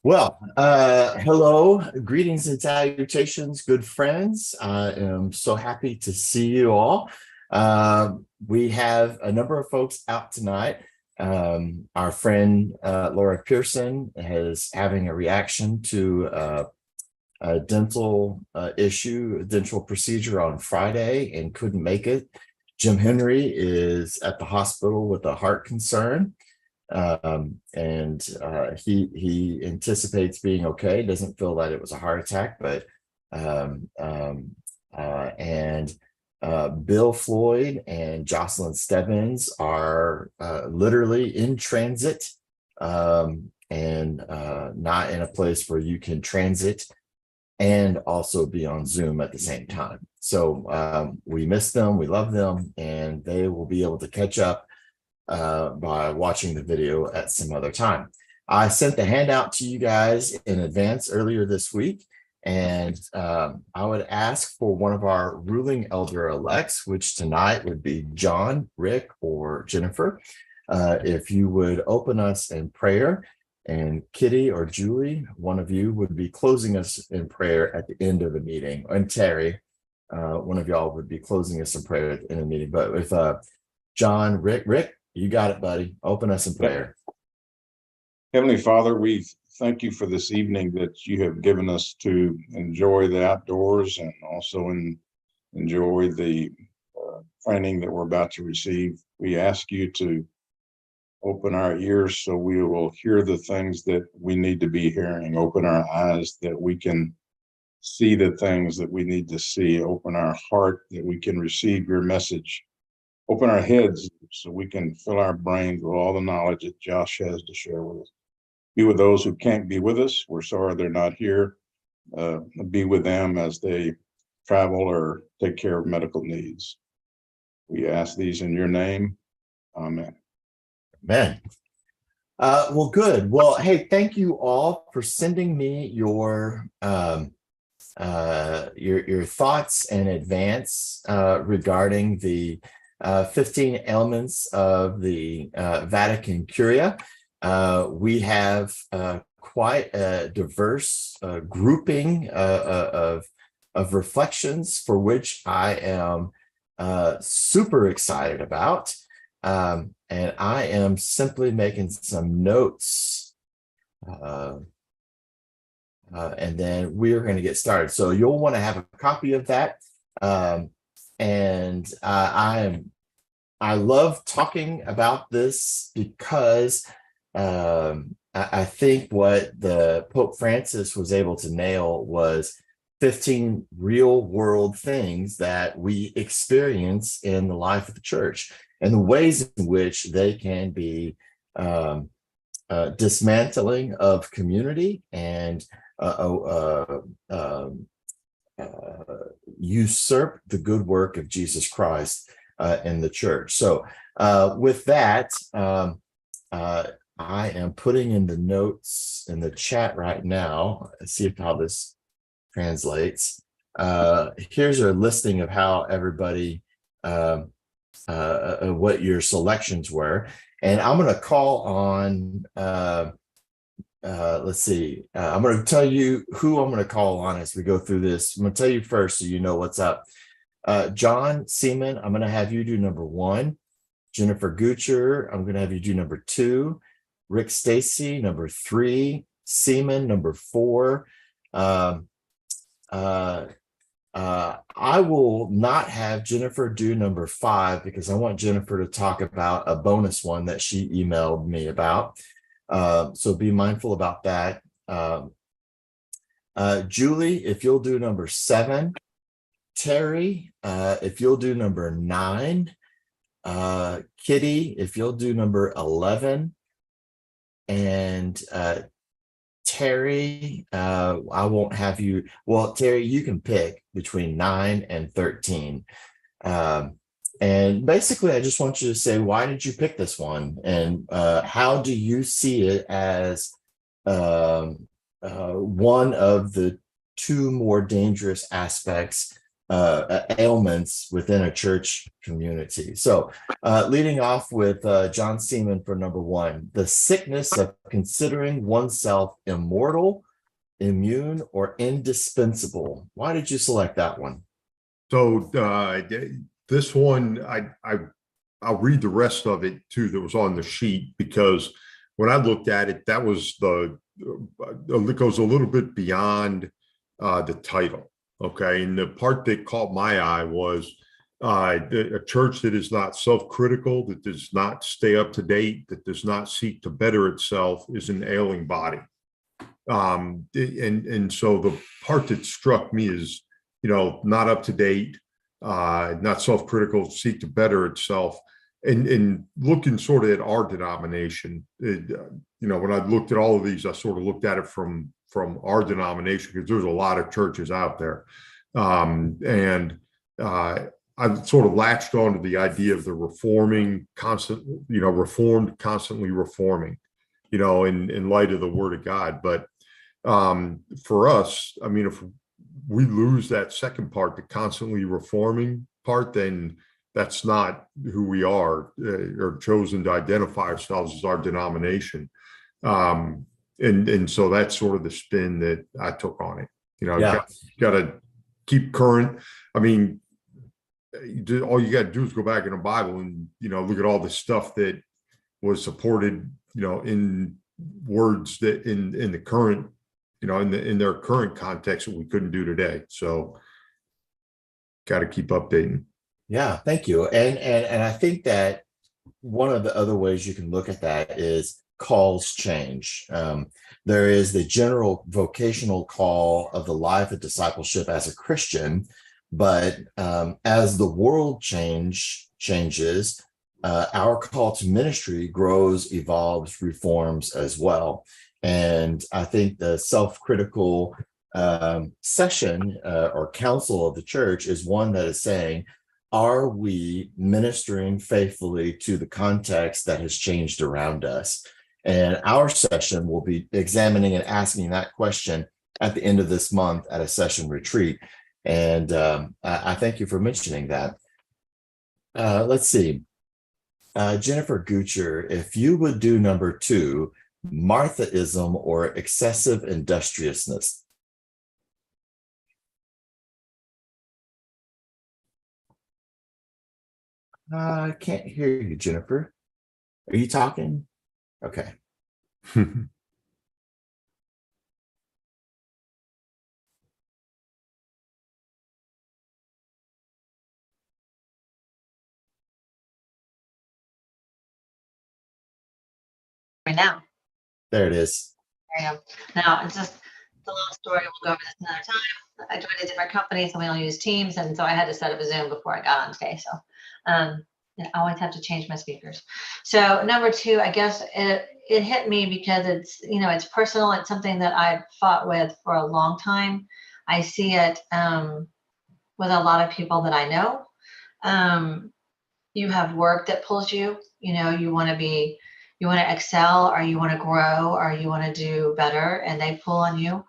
Hello, greetings and salutations, good friends. I am so happy to see you all. We have a number of folks out tonight. Our friend Laura Pearson is having a reaction to a dental issue, a dental procedure on Friday and couldn't make it. Jim Henry is at the hospital with a heart concern. He anticipates being okay. Doesn't feel that it was a heart attack, but Bill Floyd and Jocelyn Stebbins are literally in transit and not in a place where you can transit and also be on Zoom at the same time. So we miss them, we love them, and they will be able to catch up by watching the video at some other time. I sent the handout to you guys in advance earlier this week, and I would ask for one of our ruling elder elects, which tonight would be John, Rick, or Jennifer, if you would open us in prayer, and Kitty or Julie, one of you would be closing us in prayer at the end of the meeting, and Terry, one of y'all would be closing us in prayer at the end of the meeting. But if John, Rick, you got it, buddy. Open us in prayer. Heavenly Father, we thank you for this evening that you have given us to enjoy the outdoors and also enjoy the training that we're about to receive. We ask you to open our ears so we will hear the things that we need to be hearing. Open our eyes that we can see the things that we need to see. Open our heart that we can receive your message. Open our heads so we can fill our brains with all the knowledge that Josh has to share with us. Be with those who can't be with us. We're sorry they're not here. Be with them as they travel or take care of medical needs. We ask these in your name. Amen. Amen. Well, good. Well, hey, thank you all for sending me your thoughts in advance regarding the 15 elements of the Vatican Curia. We have quite a diverse grouping of reflections for which I am super excited about. And I am simply making some notes. And then we're going to get started. So you'll want to have a copy of that. I love talking about this because I think what the Pope Francis was able to nail was 15 real world things that we experience in the life of the church and the ways in which they can be dismantling of community and usurp the good work of Jesus Christ in the church. So with that, I am putting in the notes in the chat right now. Let's see how this translates. Here's a listing of how everybody, what your selections were. And I'm going to call on, let's see, I'm going to tell you who I'm going to call on as we go through this. I'm going to tell you first so you know what's up. John Seaman, I'm going to have you do number 1. Jennifer Gucher, I'm going to have you do number 2. Rick Stacy, number 3. Seaman, number 4. I will not have Jennifer do number 5 because I want Jennifer to talk about a bonus one that she emailed me about. So be mindful about that. Julie, if you'll do number 7. Terry, if you'll do number 9. Kitty, if you'll do number 11. And Terry, I won't have you. Well, Terry, you can pick between 9 and 13. And basically, I just want you to say, why did you pick this one? And how do you see it as one of the 2 more dangerous aspects ailments within a church community. So, leading off with John Seaman for number one, the sickness of considering oneself immortal, immune, or indispensable. Why did you select that one? So this one, I'll read the rest of it too that was on the sheet, because when I looked at it, that was it goes a little bit beyond the title. Okay. And the part that caught my eye was a church that is not self-critical, that does not stay up to date, that does not seek to better itself, is an ailing body. And so the part that struck me is, not up to date, not self-critical, seek to better itself. And looking sort of at our denomination, when I looked at all of these, I sort of looked at it from our denomination, because there's a lot of churches out there. And I sort of latched onto the idea of the reformed, constantly reforming, in light of the Word of God. But for us, I mean, if we lose that second part, the constantly reforming part, then that's not who we are, or chosen to identify ourselves as our denomination. And so that's sort of the spin that I took on it. Got to keep current. I mean, all you got to do is go back in the Bible and, look at all the stuff that was supported, in words that in the current, in their current context, that we couldn't do today. So got to keep updating. Yeah, thank you. And I think that one of the other ways you can look at that is calls change. There is the general vocational call of the life of discipleship as a Christian, but as the world changes, our call to ministry grows, evolves, reforms as well. And I think the self-critical session or council of the church is one that is saying, are we ministering faithfully to the context that has changed around us? And our session will be examining and asking that question at the end of this month at a session retreat. And I thank you for mentioning that. Let's see. Jennifer Gucher, if you would do number two, Marthaism or excessive industriousness. I can't hear you, Jennifer. Are you talking? Okay. Right now. There it is. There I am. Now, it's just the long story. We'll go over this another time. I joined a different company, so we only use Teams, and so I had to set up a Zoom before I got on today. So I always have to change my speakers. So number two, I guess it hit me because it's personal. It's something that I've fought with for a long time. I see it with a lot of people that I know. You have work that pulls you. You want to excel, or you want to grow, or you want to do better, and they pull on you.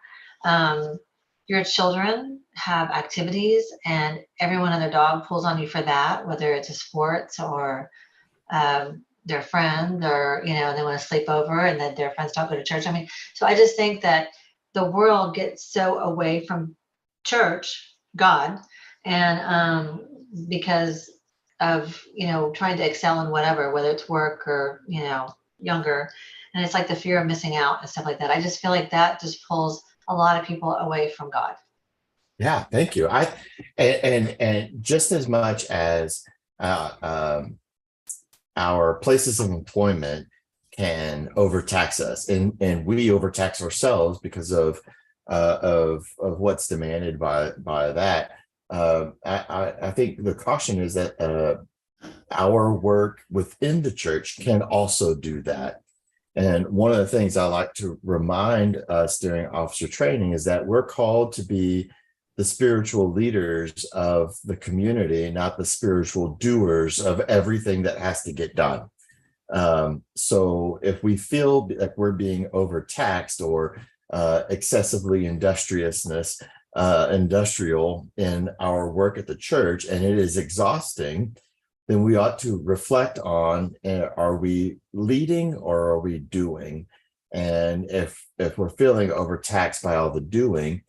Your children have activities, and everyone and their dog pulls on you for that, whether it's a sports or their friend, or they want to sleep over and then their friends don't go to church. I mean, so I just think that the world gets so away from church, God, and because of trying to excel in whatever, whether it's work or younger, and it's like the fear of missing out and stuff like that. I just feel like that just pulls a lot of people away from God. Yeah, thank you. And just as much as our places of employment can overtax us, and we overtax ourselves because of what's demanded by that. I think the caution is that our work within the church can also do that. And one of the things I like to remind us during officer training is that we're called to be the spiritual leaders of the community, not the spiritual doers of everything that has to get done. So if we feel like we're being overtaxed or excessively industriousness, industrial in our work at the church, and it is exhausting, then we ought to reflect on, are we leading or are we doing? And if we're feeling overtaxed by all the doing,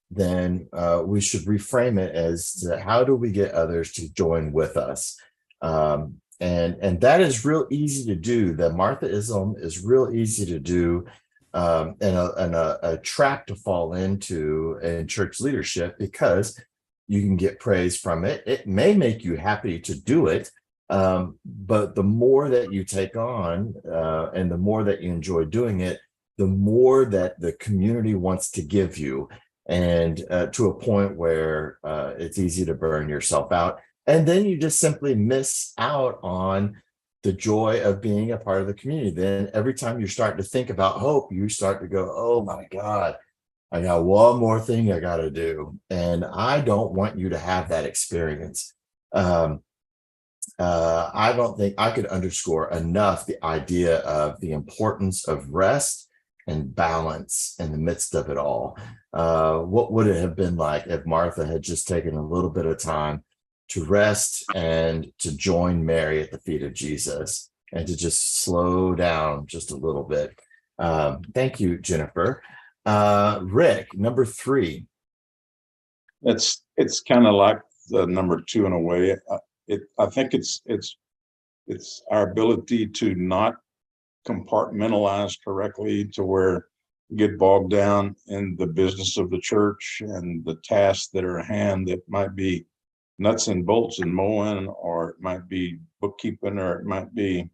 then we should reframe it as to how do we get others to join with us? And that is real easy to do. The Marthaism is real easy to do, and a trap to fall into in church leadership, because you can get praise from it. It may make you happy to do it, but the more that you take on, and the more that you enjoy doing it, the more that the community wants to give you, and to a point where it's easy to burn yourself out. And then you just simply miss out on the joy of being a part of the community. Then every time you start to think about hope, you start to go, oh my God, I got one more thing I got to do. And I don't want you to have that experience. I don't think I could underscore enough the idea of the importance of rest and balance in the midst of it all. What would it have been like if Martha had just taken a little bit of time to rest and to join Mary at the feet of Jesus, and to just slow down just a little bit? Thank you, Jennifer. Rick, number 3. It's kind of like the number 2 in a way. I think it's our ability to not compartmentalize correctly, to where you get bogged down in the business of the church and the tasks that are at hand, that might be nuts and bolts and mowing, or it might be bookkeeping, or it might be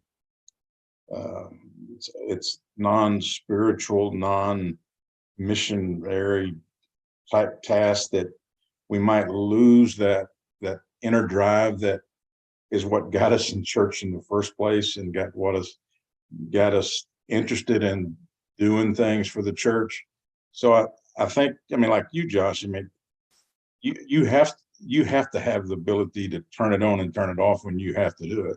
it's non-spiritual, non-missionary type tasks, that we might lose that inner drive that is what got us in church in the first place, and got us interested in doing things for the church. So I think, I mean, like you, Josh, I mean, you have to have the ability to turn it on and turn it off when you have to do it.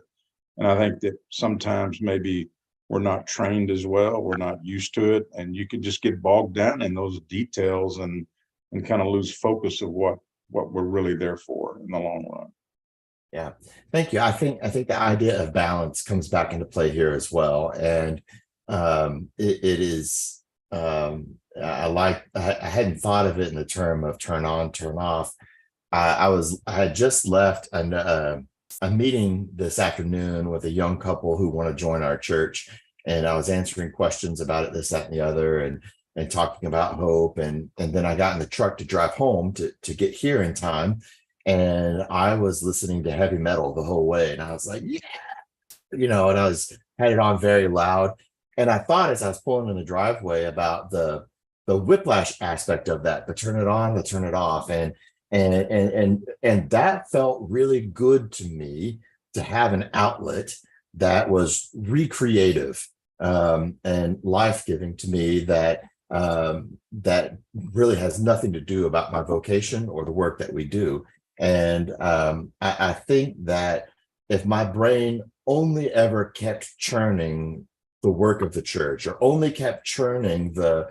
And I think that sometimes maybe we're not trained as well, we're not used to it, and you can just get bogged down in those details and kind of lose focus of what we're really there for in the long run. Yeah, thank you. I think the idea of balance comes back into play here as well, and it is. I hadn't thought of it in the term of turn on, turn off. I had just left a meeting this afternoon with a young couple who want to join our church, and I was answering questions about it, this, that, and the other, and talking about hope, and then I got in the truck to drive home to get here in time. And I was listening to heavy metal the whole way. And I was like, yeah, and I had it on very loud. And I thought, as I was pulling in the driveway, about the whiplash aspect of that, the turn it on, the turn it off. And that felt really good to me, to have an outlet that was recreative, and life-giving to me, that really has nothing to do about my vocation or the work that we do. And I think that if my brain only ever kept churning the work of the church, or only kept churning the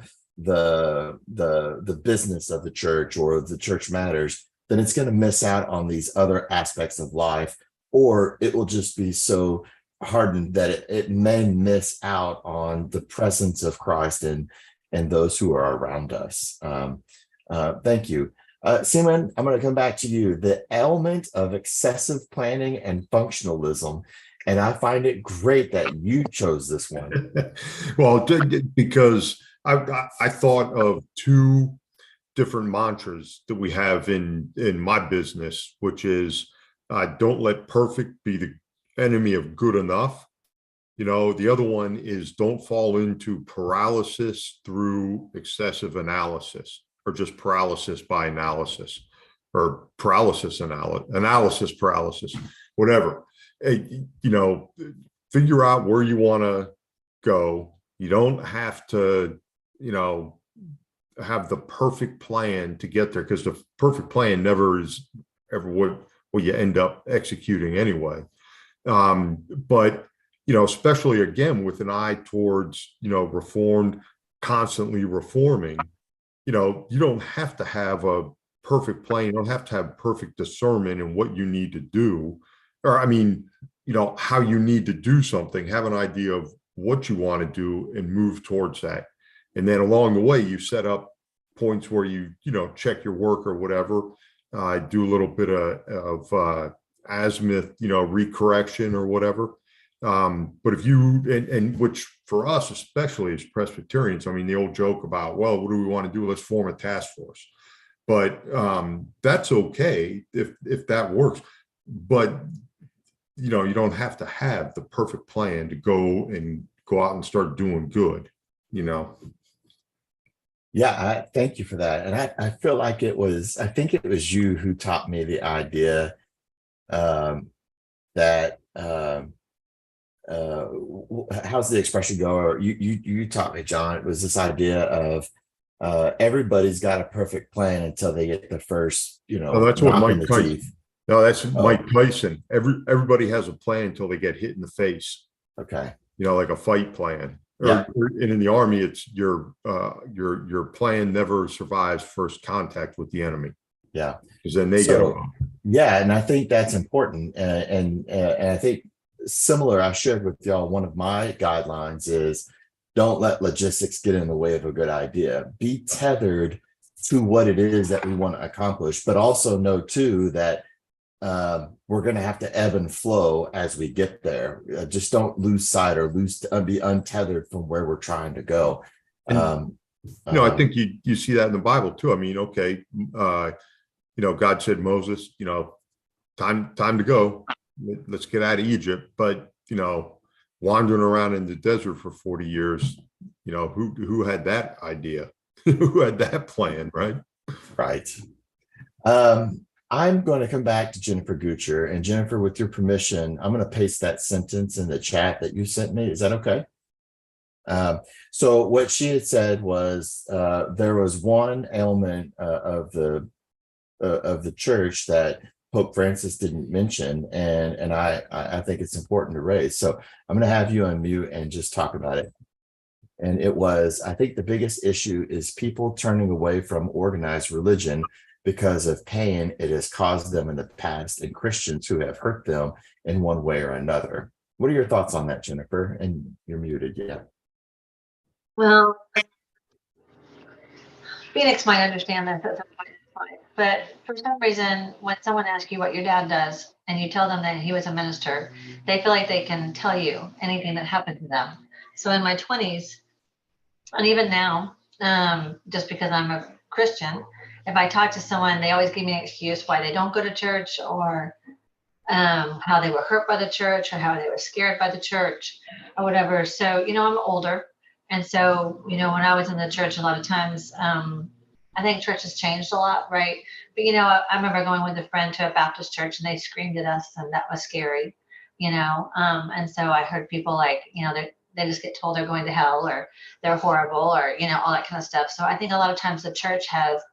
business of the church, or the church matters, then it's going to miss out on these other aspects of life, or it will just be so hardened that it may miss out on the presence of Christ and those who are around us. Thank you. Simon, I'm going to come back to you. The element of excessive planning and functionalism, and I find it great that you chose this one. Well, because I thought of 2 different mantras that we have in my business, which is don't let perfect be the enemy of good enough. The other one is don't fall into paralysis through excessive analysis, or just paralysis by analysis, or analysis paralysis, whatever. Figure out where you want to go. You don't have to, have the perfect plan to get there, because the perfect plan never is ever what you end up executing anyway. But especially again with an eye towards reformed, constantly reforming. You don't have to have a perfect plan. You don't have to have perfect discernment in what you need to do, or I mean, how you need to do something. Have an idea of what you want to do and move towards that. And then along the way, you set up points where you check your work or whatever. Do a little bit of azimuth, recorrection or whatever. But if you, and which for us, especially as Presbyterians, I mean, the old joke about, well, what do we want to do? Let's form a task force. But that's okay if that works. But, you don't have to have the perfect plan to go out and start doing good, Yeah, I thank you for that. And I feel like I think it was you who taught me the idea that how's the expression go? Or you taught me, John. It was this idea of everybody's got a perfect plan until they get the first, Oh, that's what knock in Mike the Tyson. teeth. No, that's Oh. Mike Tyson. Everybody has a plan until they get hit in the face. Okay. Like a fight plan. Yeah. And in the Army, it's your plan never survives first contact with the enemy. Yeah. Because then they get on. Yeah, and I think that's important. And I think similar, I shared with y'all, one of my guidelines is don't let logistics get in the way of a good idea. Be tethered to what it is that we want to accomplish, but also know too that we're going to have to ebb and flow as we get there. Just don't lose sight or be untethered from where we're trying to go. I think you see that in the Bible too. I mean, okay, God said, Moses, time to go. Let's get out of Egypt. But wandering around in the desert for 40 years, who had that idea? Who had that plan, right? Right. I'm going to come back to Jennifer Gucher, and Jennifer, with your permission, I'm going to paste that sentence in the chat that you sent me. Is that okay? So what she had said was there was one element of the church that Pope Francis didn't mention, and I think it's important to raise. So I'm going to have you unmute and just talk about it. And it was, I think the biggest issue is people turning away from organized religion because of pain it has caused them in the past, and Christians who have hurt them in one way or another. What are your thoughts on that, Jennifer? And you're muted, yeah. Well, Phoenix might understand this at some point, but for some reason, when someone asks you what your dad does and you tell them that he was a minister, they feel like they can tell you anything that happened to them. So in my 20s, and even now, just because I'm a Christian, if I talk to someone, they always give me an excuse why they don't go to church, or how they were hurt by the church, or how they were scared by the church, or whatever. So, I'm older. And so, when I was in the church, a lot of times, I think church has changed a lot, right? But, I remember going with a friend to a Baptist church, and they screamed at us, and that was scary, and so I heard people like, they just get told they're going to hell, or they're horrible, or, all that kind of stuff. So I think a lot of times the church has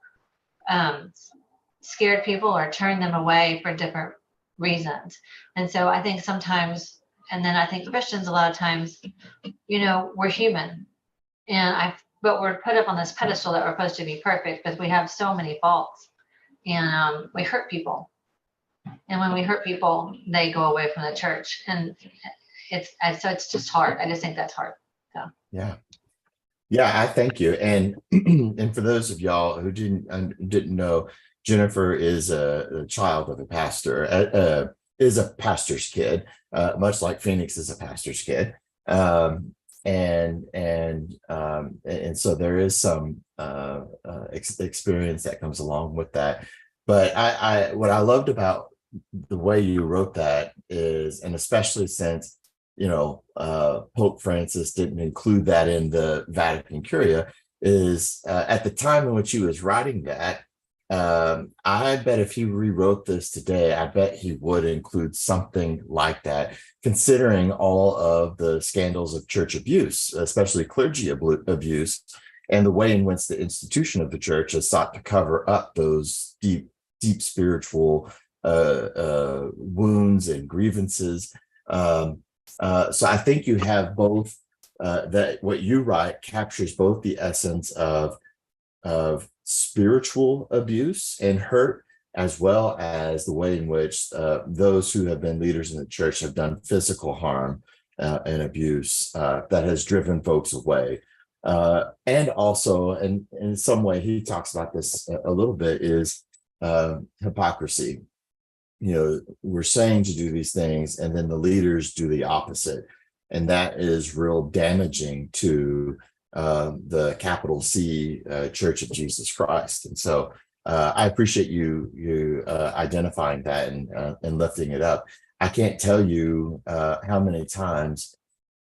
scared people or turned them away for different reasons. And so I think sometimes, and then I think Christians, a lot of times, we're human, but we're put up on this pedestal that we're supposed to be perfect, because we have so many faults, and we hurt people. And when we hurt people, they go away from the church, and it's just hard. I just think that's hard. So Yeah, I thank you. And and for those of y'all who didn't know, Jennifer is a child of a pastor, is a pastor's kid, much like Phoenix is a pastor's kid. And so there is some experience that comes along with that. But what I loved about the way you wrote that is, and especially since Pope Francis didn't include that in the Vatican Curia, is at the time in which he was writing that, I bet if he rewrote this today, I bet he would include something like that, considering all of the scandals of church abuse, especially clergy abuse, and the way in which the institution of the church has sought to cover up those deep spiritual wounds and grievances. So I think you have both, that what you write captures both the essence of of spiritual abuse and hurt, as well as the way in which those who have been leaders in the church have done physical harm and abuse that has driven folks away. And also, and in some way, he talks about this a little bit, is hypocrisy. You know, we're saying to do these things, and then the leaders do the opposite. And that is real damaging to the capital C Church of Jesus Christ. And so I appreciate you identifying that and lifting it up. I can't tell you how many times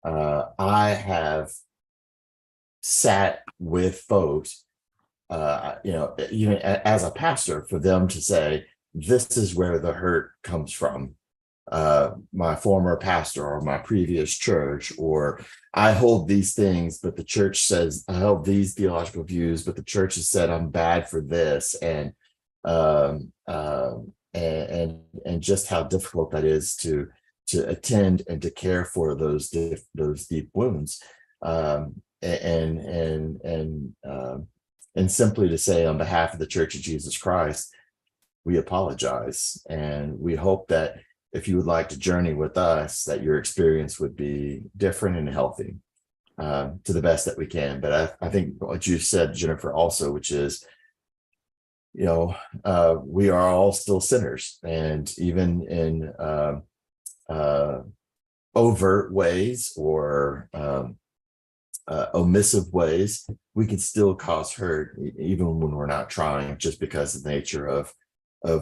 I have sat with folks, even as a pastor, for them to say, this is where the hurt comes from. My former pastor or my previous church, or I hold these things, but the church says I hold these theological views, but the church has said I'm bad for this, and just how difficult that is to attend and to care for those deep wounds, and simply to say, on behalf of the Church of Jesus Christ, we apologize, and we hope that if you would like to journey with us, that your experience would be different and healthy, to the best that we can. But I think what you said, Jennifer, also, which is, we are all still sinners, and even in overt ways or omissive ways, we can still cause hurt, even when we're not trying, just because of the nature of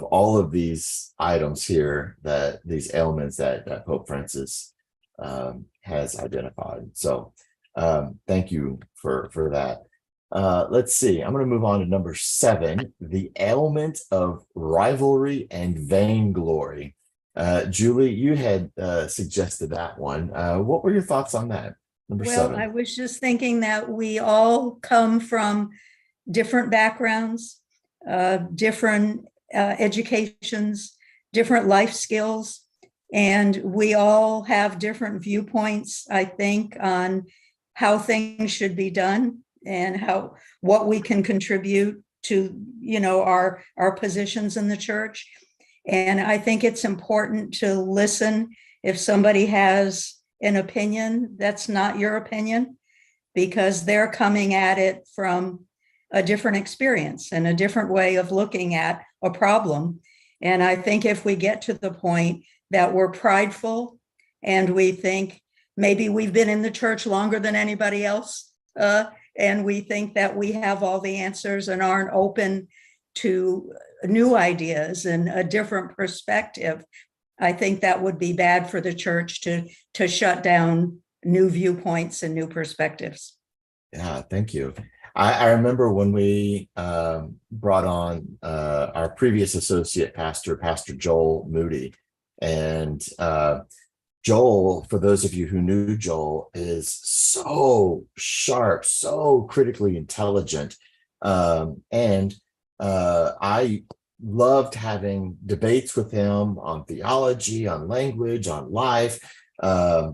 all of these items here, that these ailments that Pope Francis has identified. So thank you for that. Let's see, I'm going to move on to number 7, the ailment of rivalry and vainglory. Julie, you had suggested that one. What were your thoughts on that? Number 7. I was just thinking that we all come from different backgrounds, different educations, different life skills, and we all have different viewpoints, I think, on how things should be done and what we can contribute to, our positions in the church. And I think it's important to listen if somebody has an opinion that's not your opinion, because they're coming at it from a different experience and a different way of looking at a problem. And I think if we get to the point that we're prideful and we think maybe we've been in the church longer than anybody else, and we think that we have all the answers and aren't open to new ideas and a different perspective, I think that would be bad for the church to shut down new viewpoints and new perspectives. Yeah, thank you. I remember when we brought on our previous associate pastor, Pastor Joel Moody. And Joel, for those of you who knew Joel, is so sharp, so critically intelligent. And I loved having debates with him on theology, on language, on life. But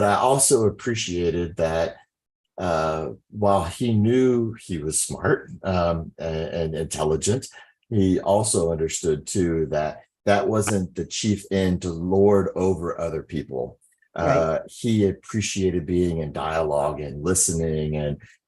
I also appreciated that while he knew he was smart and intelligent, he also understood too that wasn't the chief end to lord over other people. Right. He appreciated being in dialogue and listening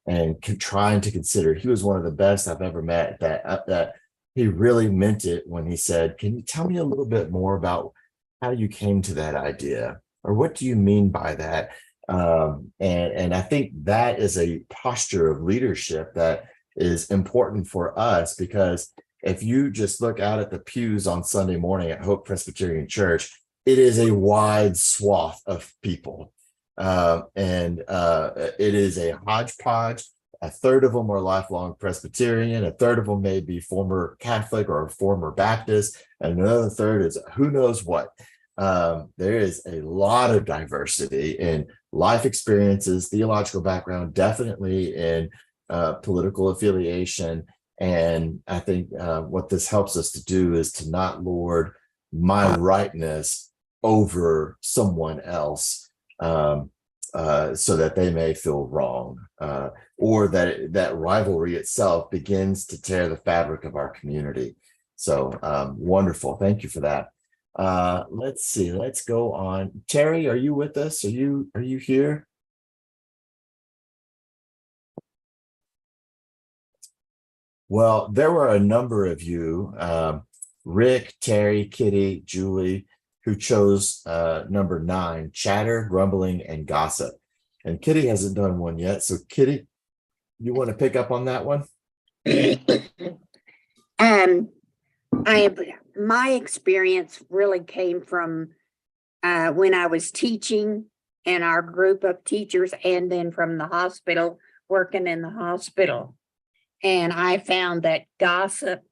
and trying to consider. He was one of the best I've ever met, that he really meant it when he said, can you tell me a little bit more about how you came to that idea? Or what do you mean by that? And I think that is a posture of leadership that is important for us, because if you just look out at the pews on Sunday morning at Hope Presbyterian Church, it is a wide swath of people. And it is a hodgepodge. A third of them are lifelong Presbyterian. A third of them may be former Catholic or former Baptist. And another third is who knows what. There is a lot of diversity in life experiences, theological background, definitely in political affiliation. And I think what this helps us to do is to not lord my rightness over someone else. so that they may feel wrong, or that rivalry itself begins to tear the fabric of our community. So wonderful. Thank you for that. Let's see. Let's go on. Terry, are you with us? Are you here? Well, there were a number of you, Rick, Terry, Kitty, Julie, who chose number 9, chatter, grumbling, and gossip. And Kitty hasn't done one yet. So Kitty, you want to pick up on that one? My experience really came from when I was teaching in our group of teachers, and then from the hospital, working in the hospital. And I found that gossip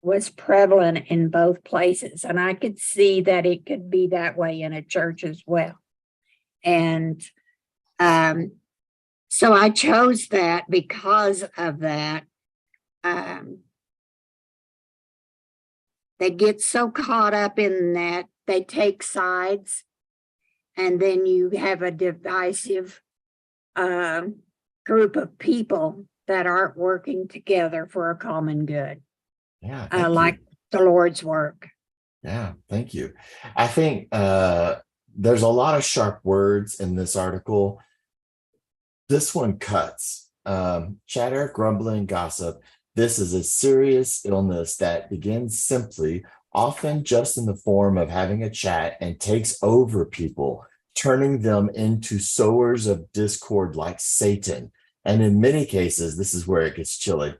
was prevalent in both places. And I could see that it could be that way in a church as well. And so I chose that because of that. They get so caught up in that, they take sides, and then you have a divisive group of people that aren't working together for a common good, Yeah. Thank like you. the Lord's work. Yeah, thank you. I think there's a lot of sharp words in this article. This one cuts. Chatter, grumbling, gossip. This is a serious illness that begins simply, often just in the form of having a chat, and takes over people, turning them into sowers of discord like Satan. And in many cases, this is where it gets chilly.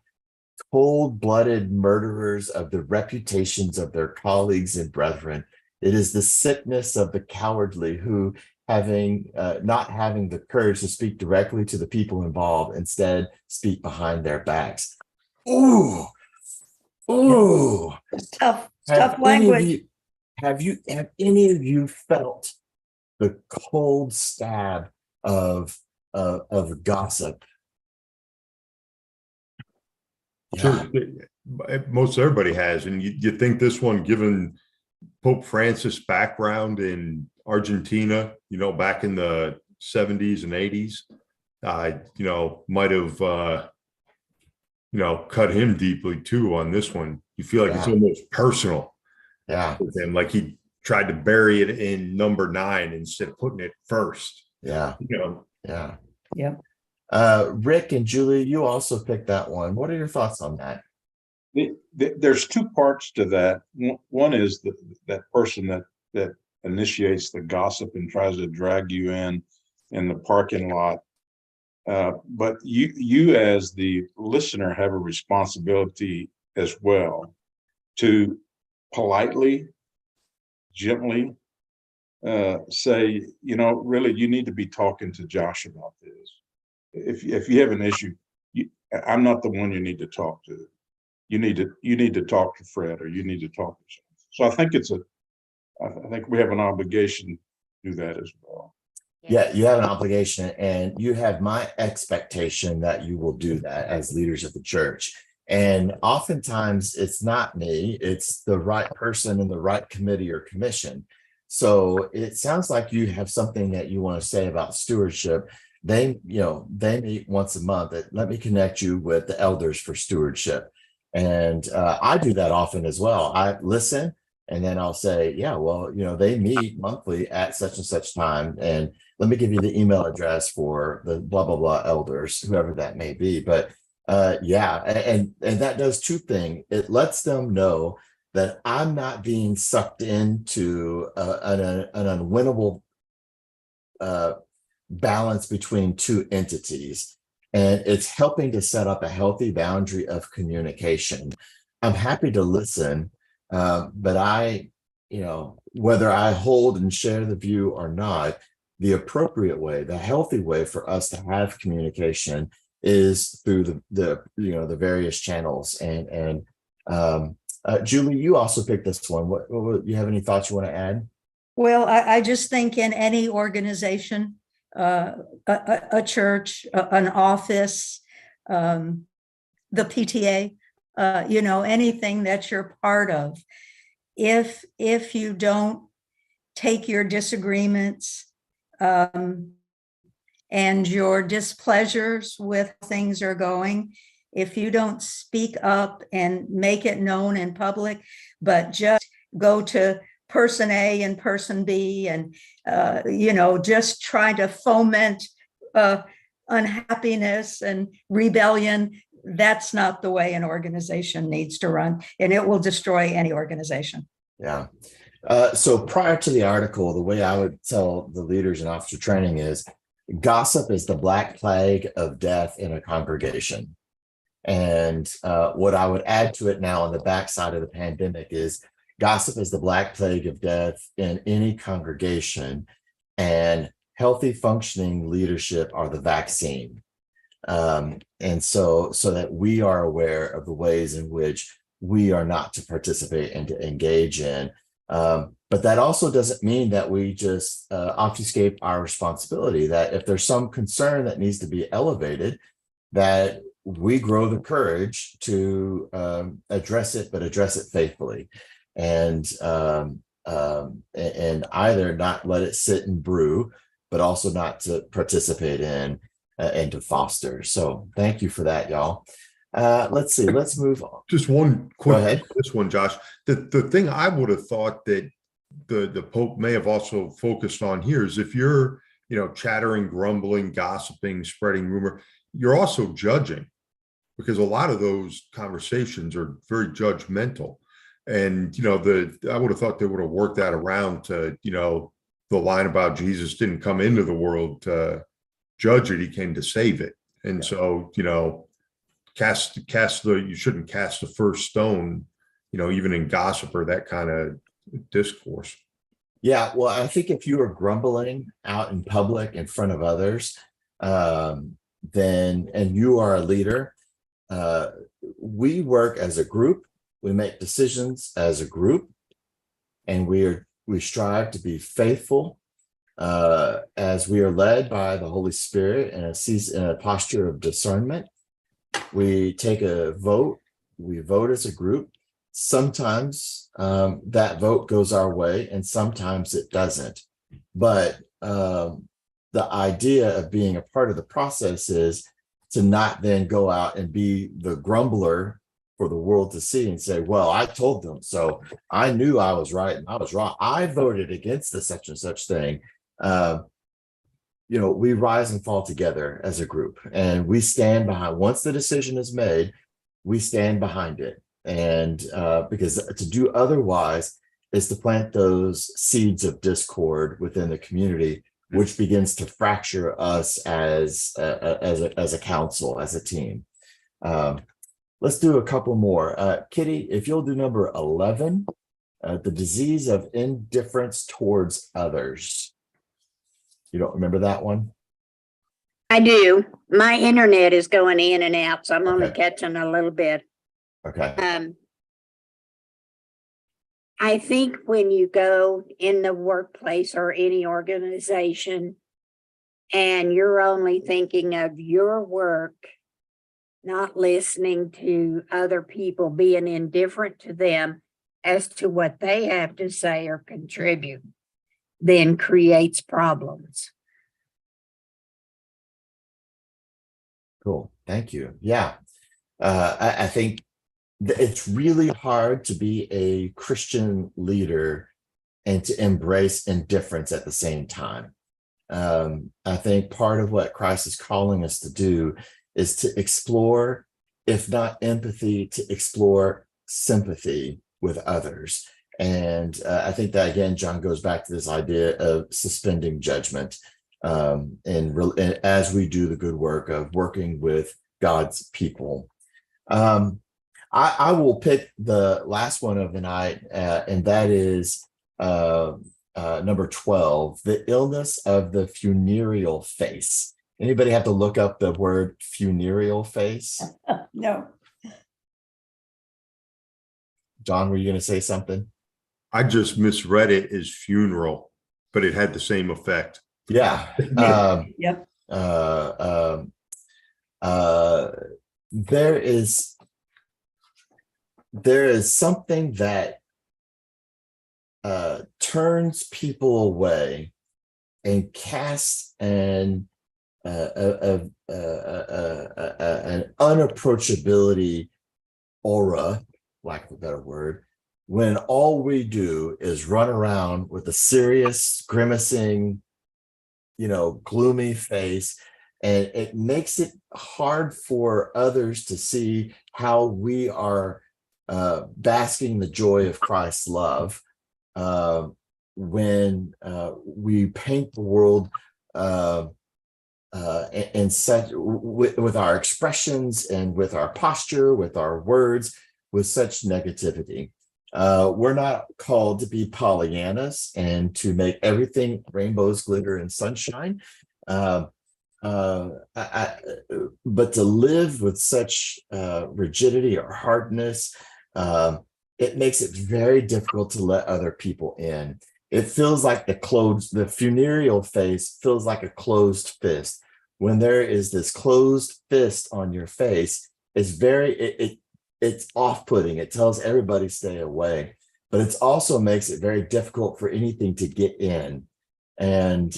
Cold-blooded murderers of the reputations of their colleagues and brethren. It is the sickness of the cowardly who, not having the courage to speak directly to the people involved, instead speak behind their backs. Ooh, ooh. It's tough Have language. have any of you felt the cold stab of gossip? Sure. Most everybody has. And you think this one, given Pope Francis' background in Argentina, back in the 70s and 80s, might have, cut him deeply too on this one. You feel like it's almost personal. Yeah. With him, like he tried to bury it in number 9 instead of putting it first. Yeah. Yeah. Rick and Julie, you also picked that one. What are your thoughts on that? There's 2 parts to that. One is that person that initiates the gossip and tries to drag you in the parking lot. But you as the listener have a responsibility as well to politely, gently say, really, you need to be talking to Josh about this. If you have an issue, I'm not the one you need to talk to. You need to talk to Fred, or you need to talk to someone. So I think we have an obligation to do that as well. Yeah, you have an obligation, and you have my expectation that you will do that as leaders of the church. And oftentimes it's not me, it's the right person in the right committee or commission. So it sounds like you have something that you want to say about stewardship. They meet once a month. Let me connect you with the elders for stewardship. And I do that often as well. I listen, and then I'll say, yeah, well, they meet monthly at such and such time. And let me give you the email address for the blah, blah, blah elders, whoever that may be. But and that does 2 things. It lets them know that I'm not being sucked into an unwinnable balance between 2 entities. And it's helping to set up a healthy boundary of communication. I'm happy to listen, but whether I hold and share the view or not, the appropriate way, the healthy way for us to have communication is through the various channels. And Julie, you also picked this one. What you have any thoughts you want to add? Well, I just think in any organization, a church, an office, the PTA, anything that you're part of, if you don't take your disagreements and your displeasures with how things are going, if you don't speak up and make it known in public, but just go to person A and person B and, just try to foment unhappiness and rebellion, that's not the way an organization needs to run, and it will destroy any organization. Yeah. So prior to the article, the way I would tell the leaders in officer training is gossip is the black plague of death in a congregation. And what I would add to it now on the backside of the pandemic is gossip is the black plague of death in any congregation, and healthy functioning leadership are the vaccine. And so that we are aware of the ways in which we are not to participate and to engage in. But that also doesn't mean that we just obfuscate our responsibility, that if there's some concern that needs to be elevated, that we grow the courage to address it, but address it faithfully. And either not let it sit and brew, but also not to participate in and to foster. So thank you for that, y'all. Let's see, let's move on. Just one quick, Go ahead. this one, Josh. The thing I would have thought that the Pope may have also focused on here is if you're, chattering, grumbling, gossiping, spreading rumor, you're also judging, because a lot of those conversations are very judgmental. And, I would have thought they would have worked that around to, the line about Jesus didn't come into the world to judge it, he came to save it. And so, you shouldn't cast the first stone, even in gossip or that kind of discourse. Yeah, well, I think if you are grumbling out in public in front of others, then, and you are a leader, we work as a group, we make decisions as a group, and we strive to be faithful as we are led by the Holy Spirit in a posture of discernment. We take a vote, we vote as a group. Sometimes that vote goes our way and sometimes it doesn't. But the idea of being a part of the process is to not then go out and be the grumbler for the world to see and say, well, I told them, so I knew I was right and I was wrong. I voted against the such and such thing. We rise and fall together as a group, and we stand behind, once the decision is made, we stand behind it. And because to do otherwise is to plant those seeds of discord within the community, which begins to fracture us as a council, as a team. Let's do a couple more. Kitty, if you'll do number 11, the disease of indifference towards others. You don't remember that one? I do. My internet is going in and out, so I'm only Okay. catching a little bit. Okay. I think when you go in the workplace or any organization and you're only thinking of your work, not listening to other people, being indifferent to them as to what they have to say or contribute, then creates problems. Cool. Thank you. Yeah. I think it's really hard to be a Christian leader and to embrace indifference at the same time. I think part of what Christ is calling us to do is to explore, if not empathy, to explore sympathy with others. And I think that, again, John goes back to this idea of suspending judgment and as we do the good work of working with God's people. I will pick the last one of the night, and that is number 12, the illness of the funereal face. Anybody have to look up the word funereal face? No. John, were you going to say something? I just misread it as funeral, but it had the same effect. Yeah. Yep. There is something that turns people away and casts an an unapproachability aura, lack of a better word, when all we do is run around with a serious, grimacing, gloomy face. And it makes it hard for others to see how we are basking the joy of Christ's love when we paint the world and such with our expressions and with our posture, with our words, with such negativity. We're not called to be Pollyannas and to make everything rainbows, glitter, and sunshine. But to live with such rigidity or hardness, it makes it very difficult to let other people in. It feels like the funereal face feels like a closed fist. When there is this closed fist on your face, it's off-putting. It tells everybody stay away, but it also makes it very difficult for anything to get in. And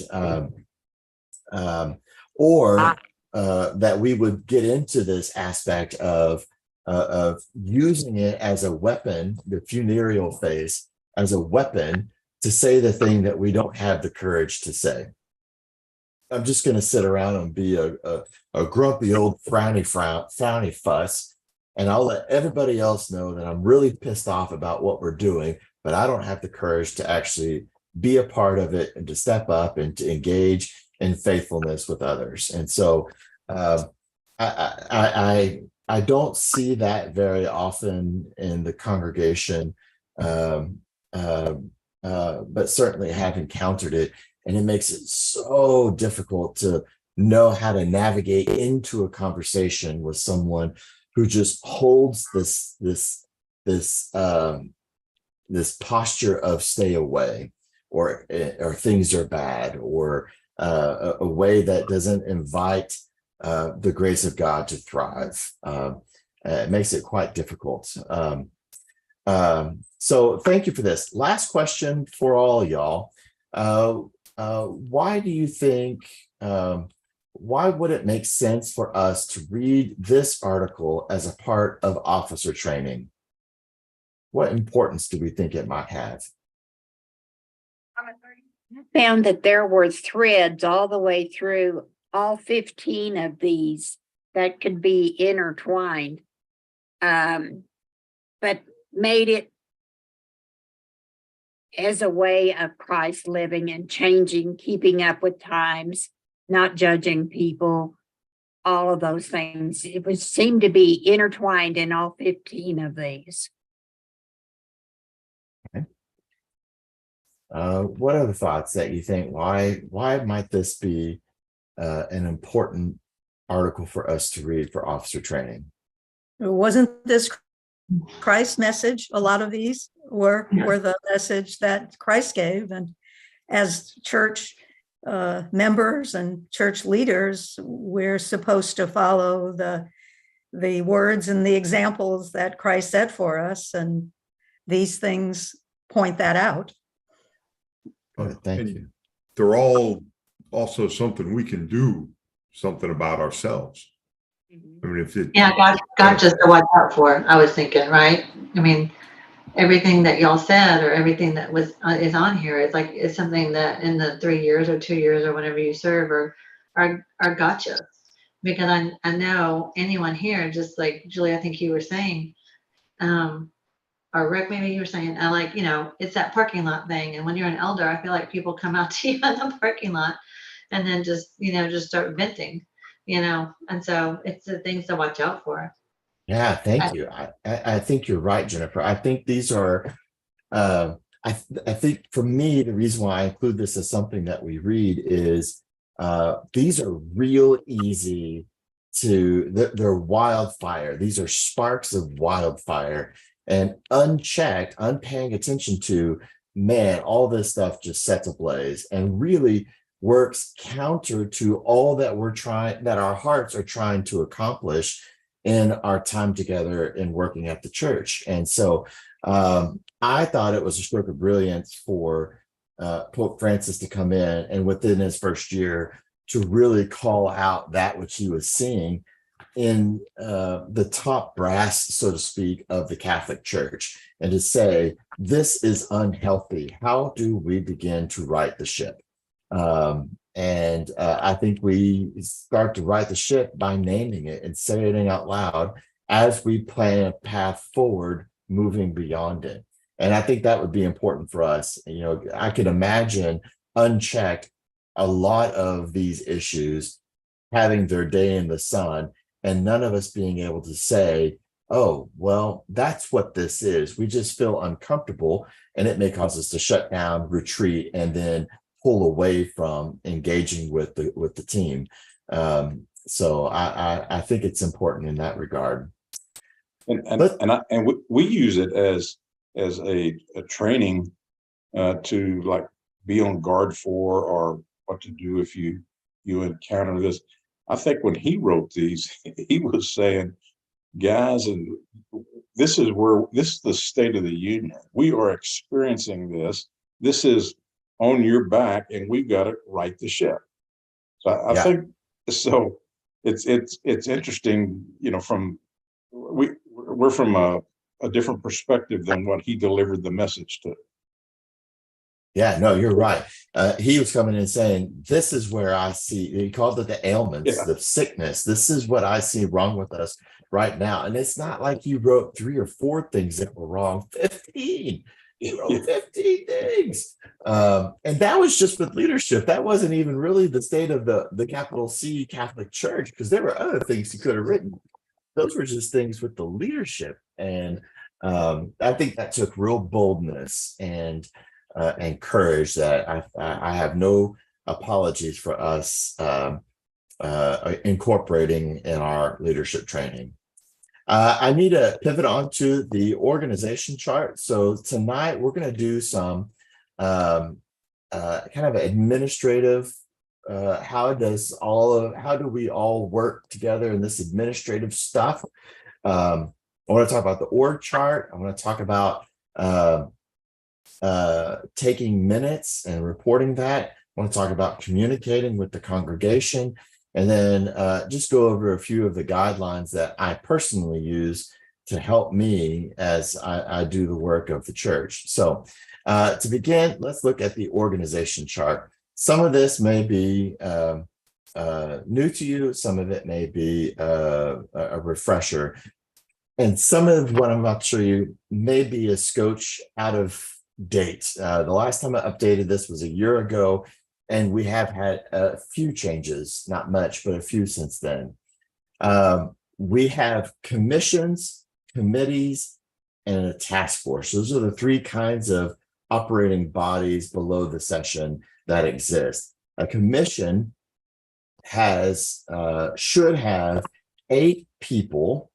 that we would get into this aspect of using it as a weapon, the funereal face as a weapon to say the thing that we don't have the courage to say. I'm just going to sit around and be a grumpy old frowny fuss, and I'll let everybody else know that I'm really pissed off about what we're doing, but I don't have the courage to actually be a part of it and to step up and to engage in faithfulness with others. And so I don't see that very often in the congregation, but certainly have encountered it. And it makes it so difficult to know how to navigate into a conversation with someone who just holds this posture of stay away, or things are bad, or a way that doesn't invite the grace of God to thrive. It makes it quite difficult. So thank you for this. Last question for all y'all. Why do you think, why would it make sense for us to read this article as a part of officer training? What importance do we think it might have? I found that there were threads all the way through all 15 of these that could be intertwined, but made it as a way of Christ living and changing, keeping up with times, not judging people, all of those things. It would seem to be intertwined in all 15 of these. Okay. What other thoughts that you think? Why might this be an important article for us to read for officer training? Wasn't this Christ's message? A lot of these were the message that Christ gave, and as church members and church leaders, we're supposed to follow the words and the examples that Christ set for us, and these things point that out. Thank you. They're all also something we can do something about ourselves. I mean, if it, God just to watch out for, I was thinking, right? I mean, everything that y'all said or everything that was is on here is like, is something that in the 3 years or 2 years or whenever you serve are gotcha. Because I know anyone here, just like Julie, I think you were saying, or Rick, maybe you were saying, I like, it's that parking lot thing. And when you're an elder, I feel like people come out to you in the parking lot and then just start venting, and so it's the things to watch out for. Yeah, thank you. I think you're right, Jennifer. I think these are, I think for me, the reason why I include this as something that we read is these are real easy they're wildfire. These are sparks of wildfire, and unchecked, unpaying attention to, man, all this stuff just sets ablaze and really works counter to all that that our hearts are trying to accomplish in our time together in working at the church. And so I thought it was a stroke of brilliance for Pope Francis to come in and within his first year to really call out that which he was seeing in the top brass, so to speak, of the Catholic Church, and to say, this is unhealthy. How do we begin to right the ship? And I think we start to right the ship by naming it and saying it out loud as we plan a path forward, moving beyond it. And I think that would be important for us. You know, I could imagine unchecked a lot of these issues having their day in the sun and none of us being able to say, oh, well, that's what this is. We just feel uncomfortable and it may cause us to shut down, retreat, and then pull away from engaging with the team. So I think it's important in that regard. And we use it as a training to like be on guard for, or what to do if you encounter this. I think when he wrote these, he was saying, guys, and this is the state of the union. We are experiencing this. This is on your back, and we've got to right the ship. So I think so. It's interesting, you know, we're from a different perspective than what he delivered the message to. Yeah, no, you're right. He was coming in saying, this is where I see, he called it the ailments, the sickness. This is what I see wrong with us right now. And it's not like he wrote 3 or 4 things that were wrong, 15. He wrote 15 things. And that was just with leadership. That wasn't even really the state of the capital C Catholic Church, because there were other things he could have written. Those were just things with the leadership. And I think that took real boldness and courage that I have no apologies for us incorporating in our leadership training. I need to pivot on to the organization chart. So tonight we're going to do some kind of administrative. How do we all work together in this administrative stuff? I want to talk about the org chart. I want to talk about taking minutes and reporting that. I want to talk about communicating with the congregation, and then just go over a few of the guidelines that I personally use to help me as I do the work of the church. So to begin, let's look at the organization chart. Some of this may be new to you. Some of it may be a refresher. And some of what I'm about to show you may be a scotch out of date. The last time I updated this was a year ago, and we have had a few changes, not much, but a few since then. We have commissions, committees, and a task force. Those are the 3 kinds of operating bodies below the session that exist. A commission should have 8 people.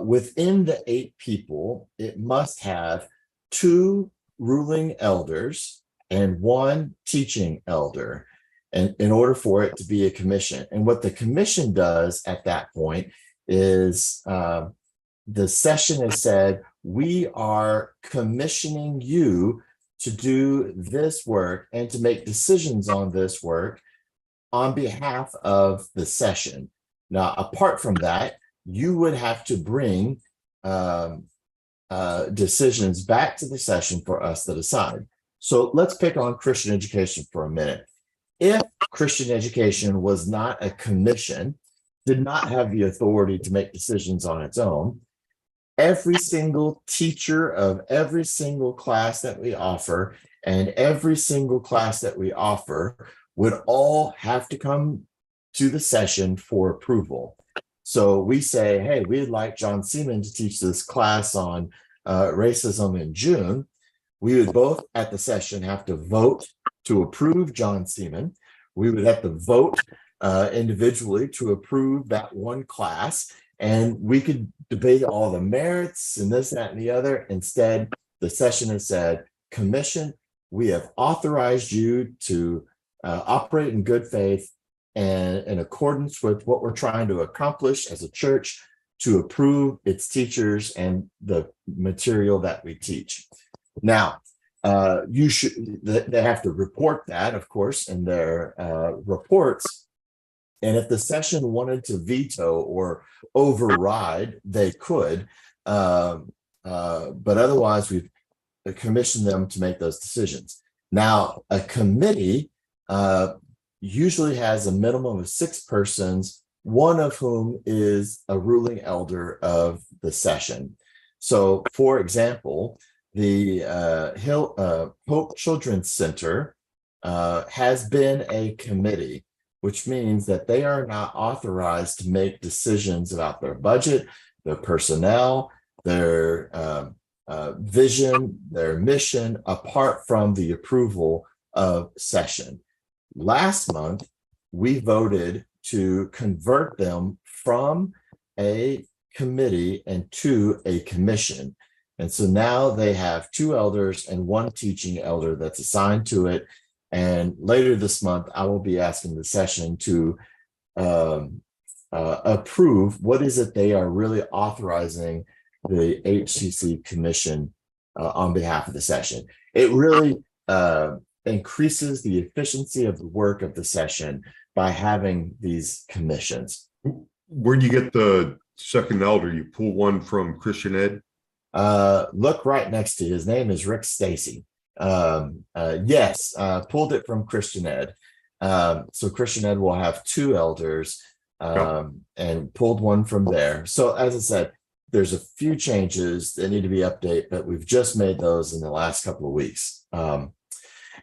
Within the 8 people, it must have 2 ruling elders and 1 teaching elder, and in order for it to be a commission. And what the commission does at that point is the session has said, we are commissioning you to do this work and to make decisions on this work on behalf of the session. Now, apart from that, you would have to bring decisions back to the session for us to decide. So let's pick on Christian education for a minute. If Christian education was not a commission, did not have the authority to make decisions on its own, every single teacher of every single class that we offer and every single class that we offer would all have to come to the session for approval. So we say, hey, we'd like John Seaman to teach this class on racism in June. We would both at the session have to vote to approve John Seaman. We would have to vote individually to approve that one class. And we could debate all the merits and this, that, and the other. Instead, the session has said, commission, we have authorized you to operate in good faith and in accordance with what we're trying to accomplish as a church, to approve its teachers and the material that we teach. Now, they have to report that, of course, in their reports. And if the session wanted to veto or override, they could. But otherwise, we've commissioned them to make those decisions. Now, a committee usually has a minimum of 6 persons, one of whom is a ruling elder of the session. So, for example, the Hope Children's Center has been a committee, which means that they are not authorized to make decisions about their budget, their personnel, their vision, their mission, apart from the approval of session. Last month, we voted to convert them from a committee and to a commission. And so now they have 2 elders and 1 teaching elder that's assigned to it. And later this month, I will be asking the session to approve what is it they are really authorizing the HCC commission on behalf of the session. It really increases the efficiency of the work of the session by having these commissions. Where do you get the second elder? You pull one from Christian Ed? Look right next to his name is Rick Stacy. Yes, pulled it from Christian Ed. So Christian Ed will have 2 elders and pulled one from there. So as I said, there's a few changes that need to be updated, but we've just made those in the last couple of weeks.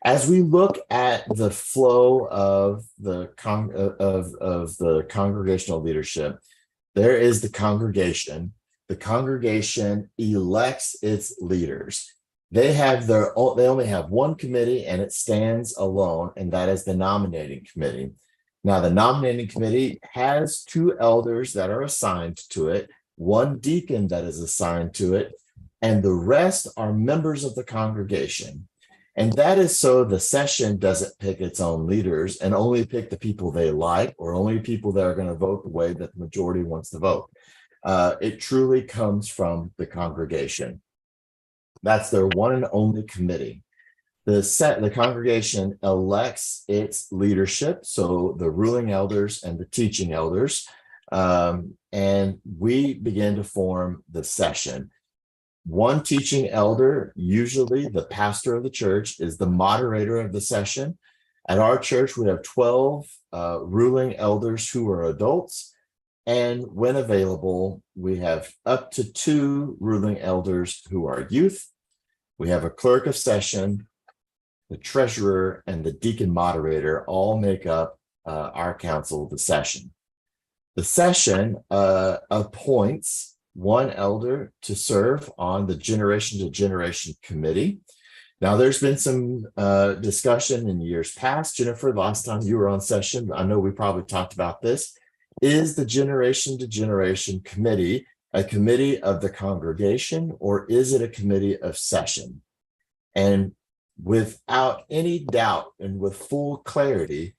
As we look at the flow of the congregational leadership, there is the congregation. The congregation elects its leaders. They only have 1 committee, and it stands alone, and that is the nominating committee. Now, the nominating committee has 2 elders that are assigned to it, 1 deacon that is assigned to it, and the rest are members of the congregation. And that is so the session doesn't pick its own leaders and only pick the people they like, or only people that are going to vote the way that the majority wants to vote. It truly comes from the congregation. That's their one and only committee. The congregation elects its leadership, so the ruling elders and the teaching elders, and we begin to form the session. 1 teaching elder, usually the pastor of the church, is the moderator of the session. At our church, we have 12 ruling elders who are adults, and when available, we have up to 2 ruling elders who are youth. We have a clerk of session, the treasurer, and the deacon moderator all make up our council of the session. The session appoints 1 elder to serve on the Generation to Generation Committee. Now, there's been some discussion in years past. Jennifer, last time you were on session, I know we probably talked about this. Is the Generation to Generation Committee a committee of the congregation, or is it a committee of session? And without any doubt and with full clarity,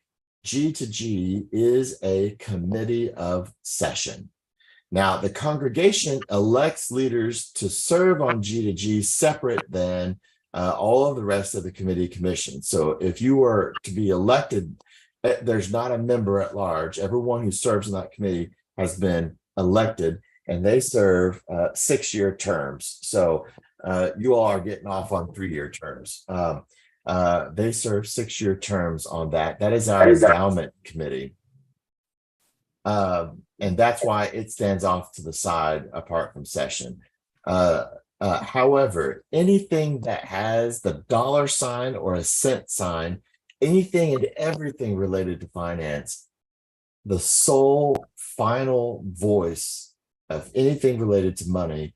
G2G is a committee of session. Now, the congregation elects leaders to serve on G2G separate than all of the rest of the committee commissions. So if you were to be elected, there's not a member at large. Everyone who serves in that committee has been elected, and they serve 6-year terms. So you all are getting off on 3-year terms. They serve 6-year terms on that. That is our endowment committee. And that's why it stands off to the side apart from session. However, anything that has the $ or a cent sign, anything and everything related to finance, the sole final voice of anything related to money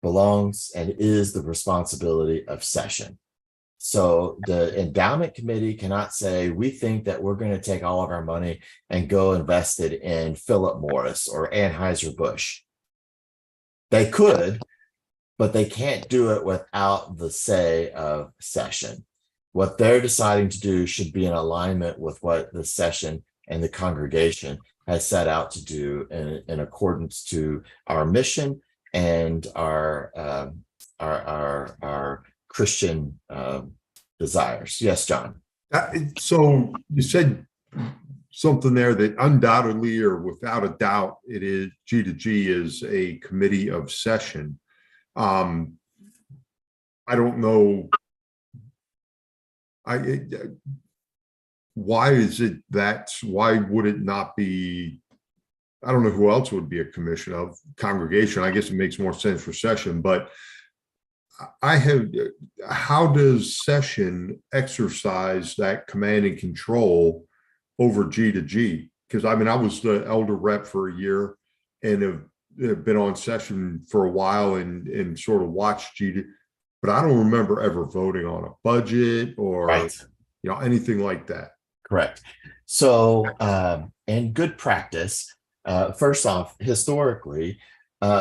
belongs and is the responsibility of session. So the endowment committee cannot say, we think that we're going to take all of our money and go invest it in Philip Morris or Anheuser-Busch. They could, but they can't do it without the say of session. What they're deciding to do should be in alignment with what the session and the congregation has set out to do in accordance to our mission and our Christian desires. Yes, John. So you said something there that undoubtedly or without a doubt it is G2G is a committee of session. I don't know. Why is it that? Why would it not be? I don't know who else would be a commission of congregation. I guess it makes more sense for session, but how does session exercise that command and control over G2G? Because I mean, I was the elder rep for a year and have been on session for a while and sort of watched G2G, but I don't remember ever voting on a budget or anything like that. Correct. So in good practice, first off, historically,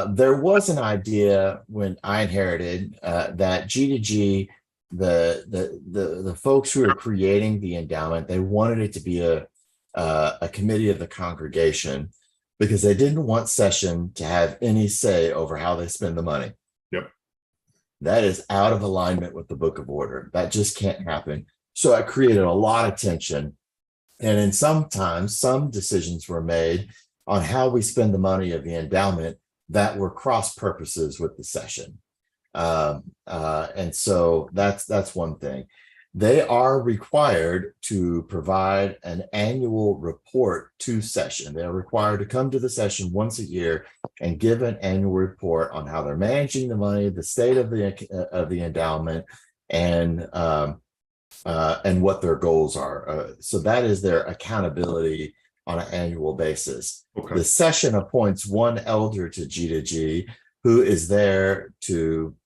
there was an idea when I inherited that G2G, the folks who are creating the endowment, they wanted it to be a committee of the congregation because they didn't want session to have any say over how they spend the money. Yep. That is out of alignment with the Book of Order. That just can't happen. So it created a lot of tension. And then sometimes some decisions were made on how we spend the money of the endowment that were cross purposes with the session. And so that's one thing. They are required to provide an annual report to session. They're required to come to the session once a year and give an annual report on how they're managing the money, the state of the endowment, and what their goals are. So that is their accountability on an annual basis. Okay. The session appoints one elder to G2G who is there to,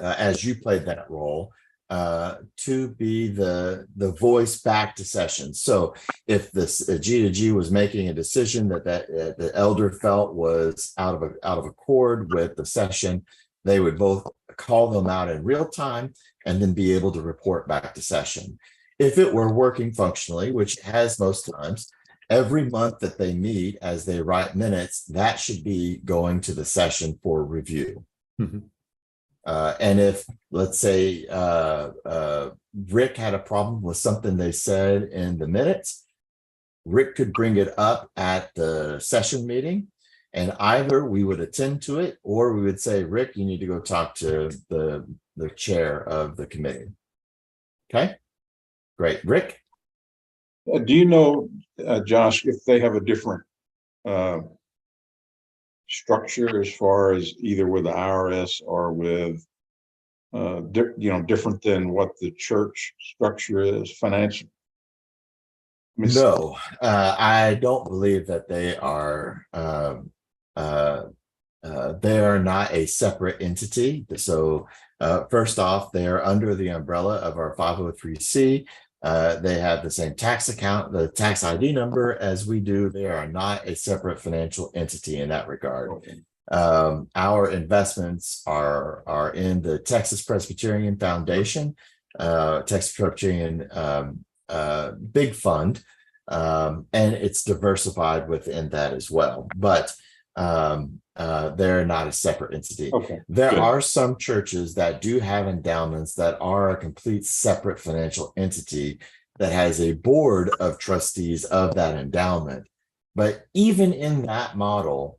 as you played that role, to be the voice back to session. So if this G2G was making a decision that the elder felt was out of accord with the session, they would both call them out in real time and then be able to report back to session. If it were working functionally, which it has most times, every month that they meet as they write minutes, that should be going to the session for review. Mm-hmm. And if, let's say, Rick had a problem with something they said in the minutes, Rick could bring it up at the session meeting, and either we would attend to it or we would say, Rick, you need to go talk to the chair of the committee. Okay, great. Rick? Do you know, Josh, if they have a different structure as far as either with the IRS or with, different than what the church structure is financially? No, I don't believe that they are. They are not a separate entity. So first off, they are under the umbrella of our 503c. They have the same tax account, the tax ID number as we do. They are not a separate financial entity in that regard. Okay. Our investments are in the Texas Presbyterian Foundation, Texas Presbyterian big fund, and it's diversified within that as well. But they're not a separate entity. Okay. There Good. are some churches that do have endowments that are a complete separate financial entity that has a board of trustees of that endowment. But even in that model,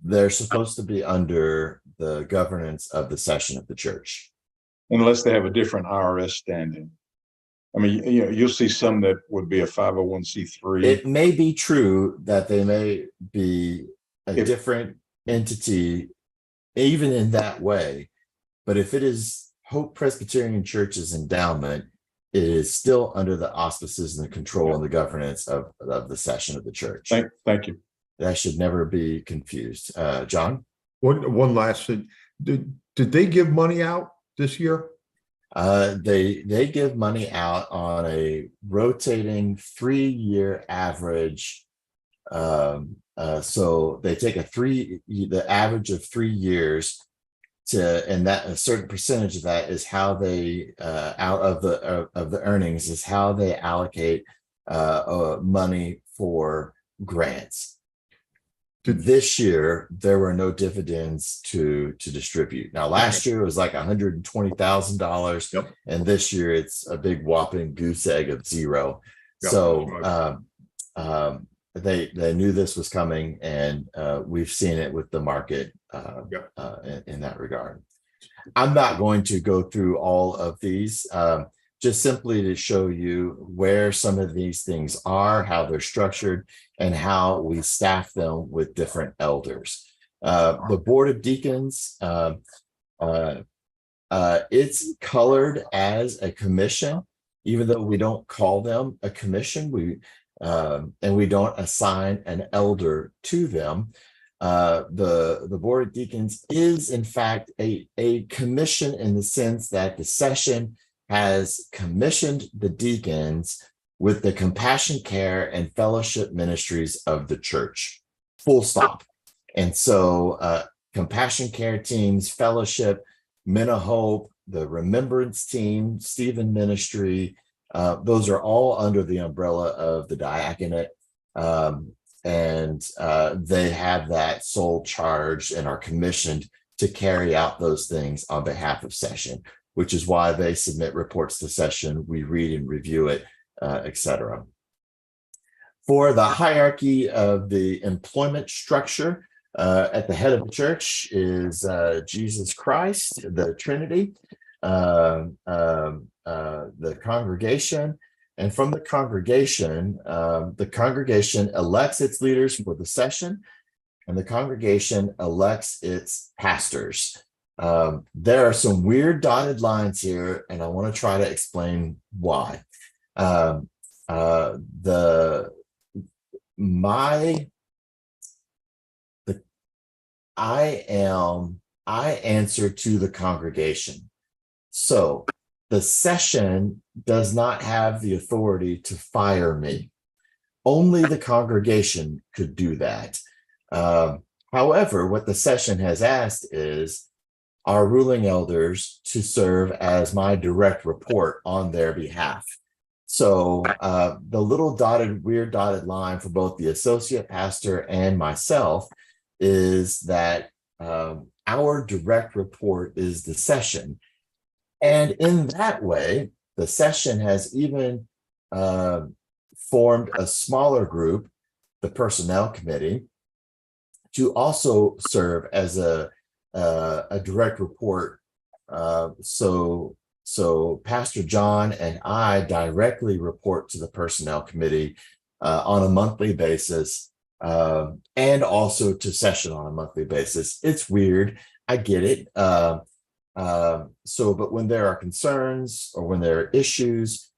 they're supposed to be under the governance of the session of the church. Unless they have a different IRS standing. I mean, you'll see some that would be a 501c3. It may be true that they may be a different entity, even in that way. But if it is Hope Presbyterian Church's endowment, it is still under the auspices and the control and the governance of the session of the church. Thank you. That should never be confused. John? One last thing. Did they give money out this year? They give money out on a rotating 3-year average. So they take the average of 3 years and that a certain percentage of that is how they out of the earnings is how they allocate money for grants. This year, there were no dividends to distribute. Now, last year it was like $120,000. Yep. And this year it's a big whopping goose egg of zero. Yep, So they knew this was coming, and we've seen it with the market in that regard. I'm not going to go through all of these, just simply to show you where some of these things are, how they're structured, and how we staff them with different elders. The Board of Deacons, it's colored as a commission, even though we don't call them a commission. And we don't assign an elder to them. The Board of Deacons is, in fact, a commission in the sense that the session has commissioned the deacons with the compassion, care, and fellowship ministries of the church, full stop. And so compassion care teams, fellowship, Men of Hope, the remembrance team, Stephen Ministry, those are all under the umbrella of the diaconate. And they have that sole charge and are commissioned to carry out those things on behalf of session, which is why they submit reports to session. We read and review it, etc. For the hierarchy of the employment structure, at the head of the church is Jesus Christ, the Trinity, the congregation. And from the congregation elects its leaders for the session, and the congregation elects its pastors. There are some weird dotted lines here, and I want to try to explain why. I answer to the congregation. So the session does not have the authority to fire me. Only the congregation could do that. However, what the session has asked is our ruling elders to serve as my direct report on their behalf. So the little weird dotted line for both the associate pastor and myself is that our direct report is the session. And in that way, the session has even formed a smaller group, the personnel committee, to also serve as a direct report. So Pastor John and I directly report to the personnel committee on a monthly basis, and also to session on a monthly basis. It's weird. I get it. But when there are concerns or when there are issues,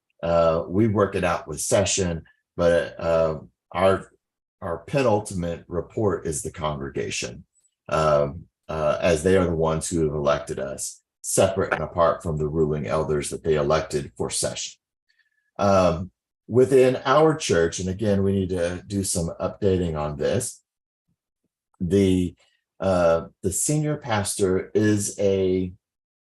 we work it out with session, but our penultimate report is the congregation, as they are the ones who have elected us, separate and apart from the ruling elders that they elected for session. Within our church, and again, we need to do some updating on this, the senior pastor is a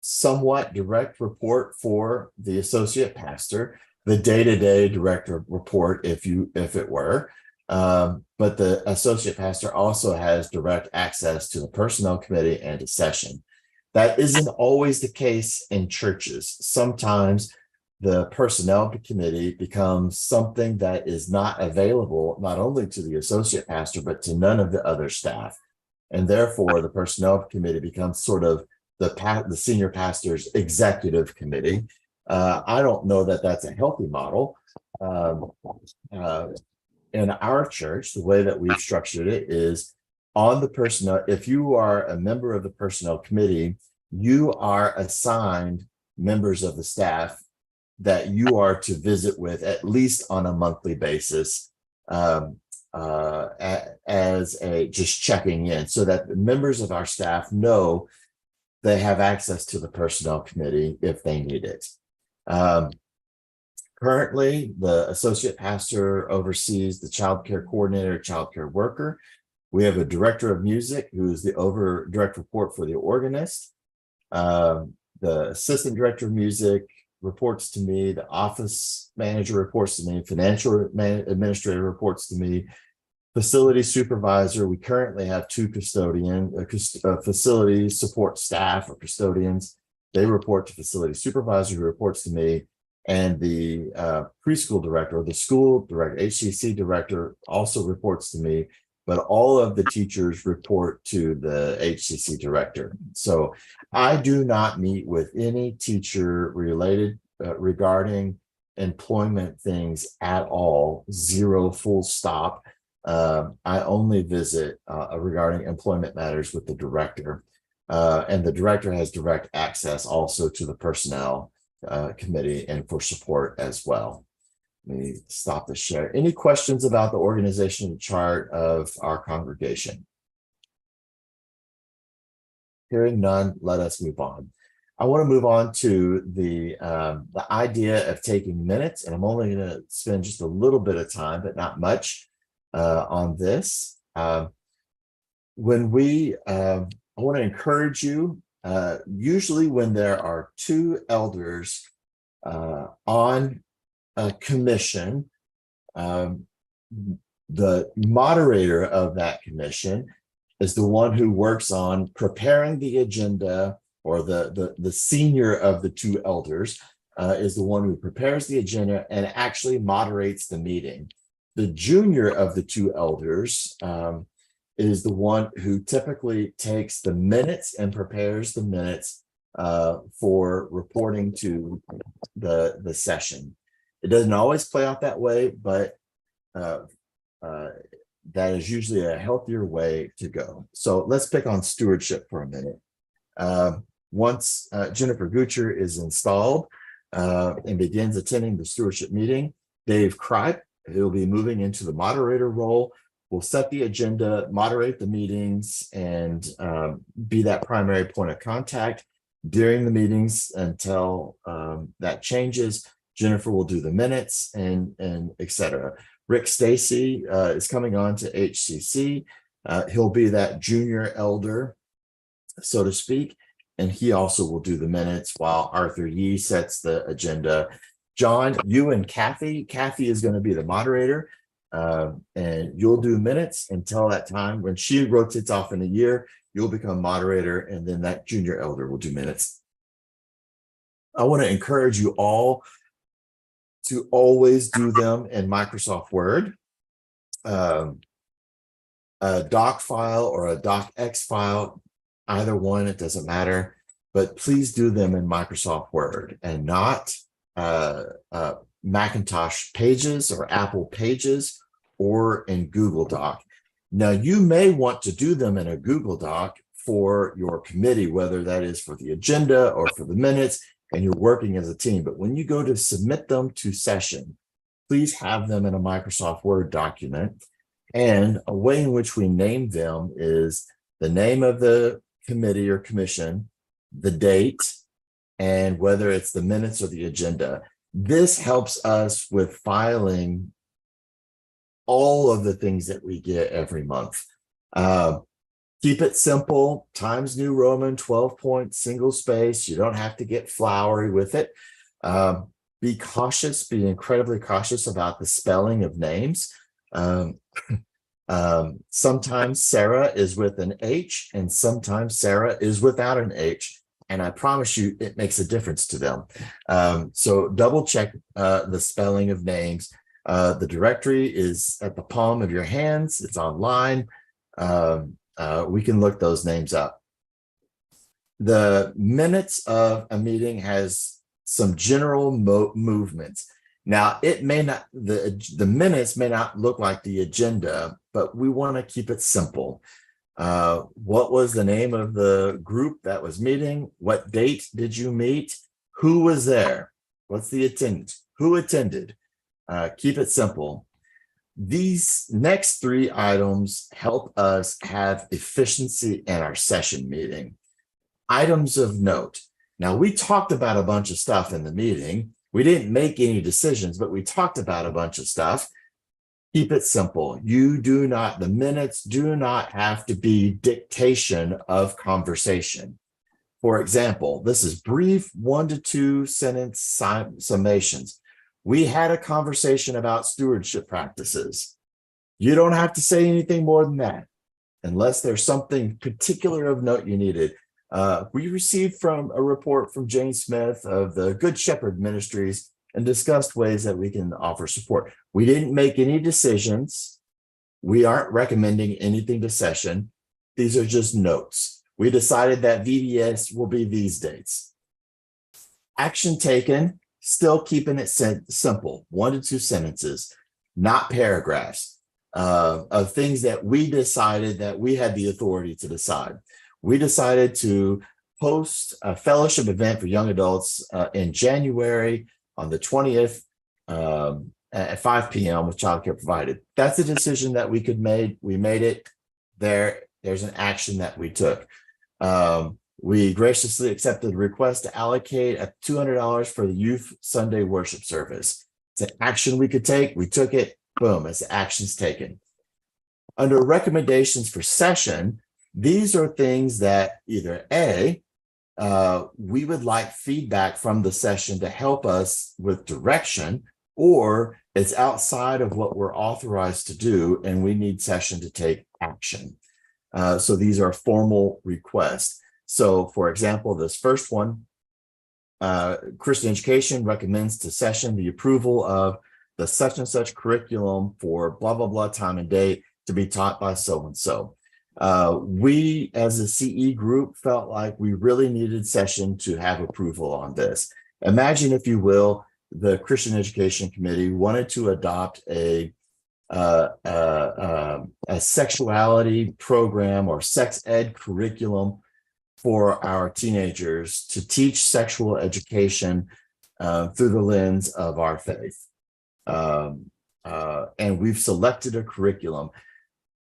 somewhat direct report for the associate pastor, the day-to-day direct report, if it were. But the associate pastor also has direct access to the personnel committee and to session. That isn't always the case in churches. Sometimes the personnel committee becomes something that is not available not only to the associate pastor, but to none of the other staff. And therefore, the personnel committee becomes sort of the senior pastor's executive committee. I don't know that that's a healthy model. In our church, the way that we've structured it is on the personnel. If you are a member of the personnel committee, you are assigned members of the staff that you are to visit with at least on a monthly basis, as a just checking in, so that the members of our staff know they have access to the personnel committee if they need it. Currently, the associate pastor oversees the child care coordinator, child care worker. We have a director of music who is the direct report for the organist. The assistant director of music reports to me. The office manager reports to me. Financial administrator reports to me. Facility supervisor, we currently have two facility support staff or custodians. They report to facility supervisor, who reports to me, and the preschool director or the school director, HCC director, also reports to me. But all of the teachers report to the HCC director. So I do not meet with any teacher related regarding employment things at all. Zero, full stop. I only visit regarding employment matters with the director, and the director has direct access also to the personnel committee and for support as well. Let me stop the share. Any questions about the organizational chart of our congregation? Hearing none, let us move on. I want to move on to the idea of taking minutes, and I'm only going to spend just a little bit of time, but not much, on this. I want to encourage you, usually when there are two elders on a commission, the moderator of that commission is the one who works on preparing the agenda, or the senior of the two elders is the one who prepares the agenda and actually moderates the meeting. The junior of the two elders is the one who typically takes the minutes and prepares the minutes for reporting to the session. It doesn't always play out that way, but that is usually a healthier way to go. So let's pick on stewardship for a minute. Once Jennifer Gucher is installed and begins attending the stewardship meeting, Dave Kripe, he'll be moving into the moderator role, will set the agenda, moderate the meetings, and be that primary point of contact during the meetings until that changes. Jennifer will do the minutes and et cetera. Rick Stacy is coming on to HCC. He'll be that junior elder, so to speak, and he also will do the minutes while Arthur Yee sets the agenda. John, you and Kathy is going to be the moderator, and you'll do minutes until that time. When she rotates off in a year, you'll become moderator, and then that junior elder will do minutes. I want to encourage you all to always do them in Microsoft Word. A doc file or a docx file, either one, it doesn't matter, but please do them in Microsoft Word and not Macintosh Pages or Apple Pages or in Google Doc. Now, you may want to do them in a Google Doc for your committee, whether that is for the agenda or for the minutes, and you're working as a team. But when you go to submit them to session, please have them in a Microsoft Word document. And a way in which we name them is the name of the committee or commission, the date, and whether it's the minutes or the agenda. This helps us with filing all of the things that we get every month. Keep it simple, Times New Roman, 12-point, single space. You don't have to get flowery with it. Be cautious, be incredibly cautious about the spelling of names. Sometimes Sarah is with an H and sometimes Sarah is without an H. And I promise you, it makes a difference to them. So double check the spelling of names. The directory is at the palm of your hands. It's online. We can look those names up. The minutes of a meeting has some general movements. Now, it may not, the minutes may not look like the agenda, but we want to keep it simple. What was the name of the group that was meeting? What date did you meet? Who was there? What's the attendance? Who attended? Keep it simple. These next three items help us have efficiency in our session meeting. Items of note. Now, we talked about a bunch of stuff in the meeting. We didn't make any decisions, but we talked about a bunch of stuff. Keep it simple. The minutes do not have to be dictation of conversation. For example, this is brief 1 to 2 sentence summations. We had a conversation about stewardship practices. You don't have to say anything more than that, unless there's something particular of note you needed. We received from a report from Jane Smith of the Good Shepherd Ministries and discussed ways that we can offer support. We didn't make any decisions. We aren't recommending anything to session. These are just notes. We decided that VBS will be these dates. Action taken, still keeping it simple, 1 to 2 sentences, not paragraphs, of things that we decided that we had the authority to decide. We decided to host a fellowship event for young adults in January on the 20th at 5 p.m. with childcare provided. That's a decision that we could make. We made it. There's an action that we took. We graciously accepted the request to allocate $200 for the youth Sunday worship service. It's an action we could take. We took it. Boom, it's actions taken. Under recommendations for session, these are things that either A, we would like feedback from the session to help us with direction, or it's outside of what we're authorized to do and we need session to take action. So these are formal requests. So for example, this first one, Christian Education recommends to session the approval of the such and such curriculum for blah, blah, blah time and date to be taught by so-and-so. We as a CE group felt like we really needed session to have approval on this. Imagine, if you will, the Christian Education Committee wanted to adopt a sexuality program or sex ed curriculum for our teenagers to teach sexual education through the lens of our faith. And we've selected a curriculum.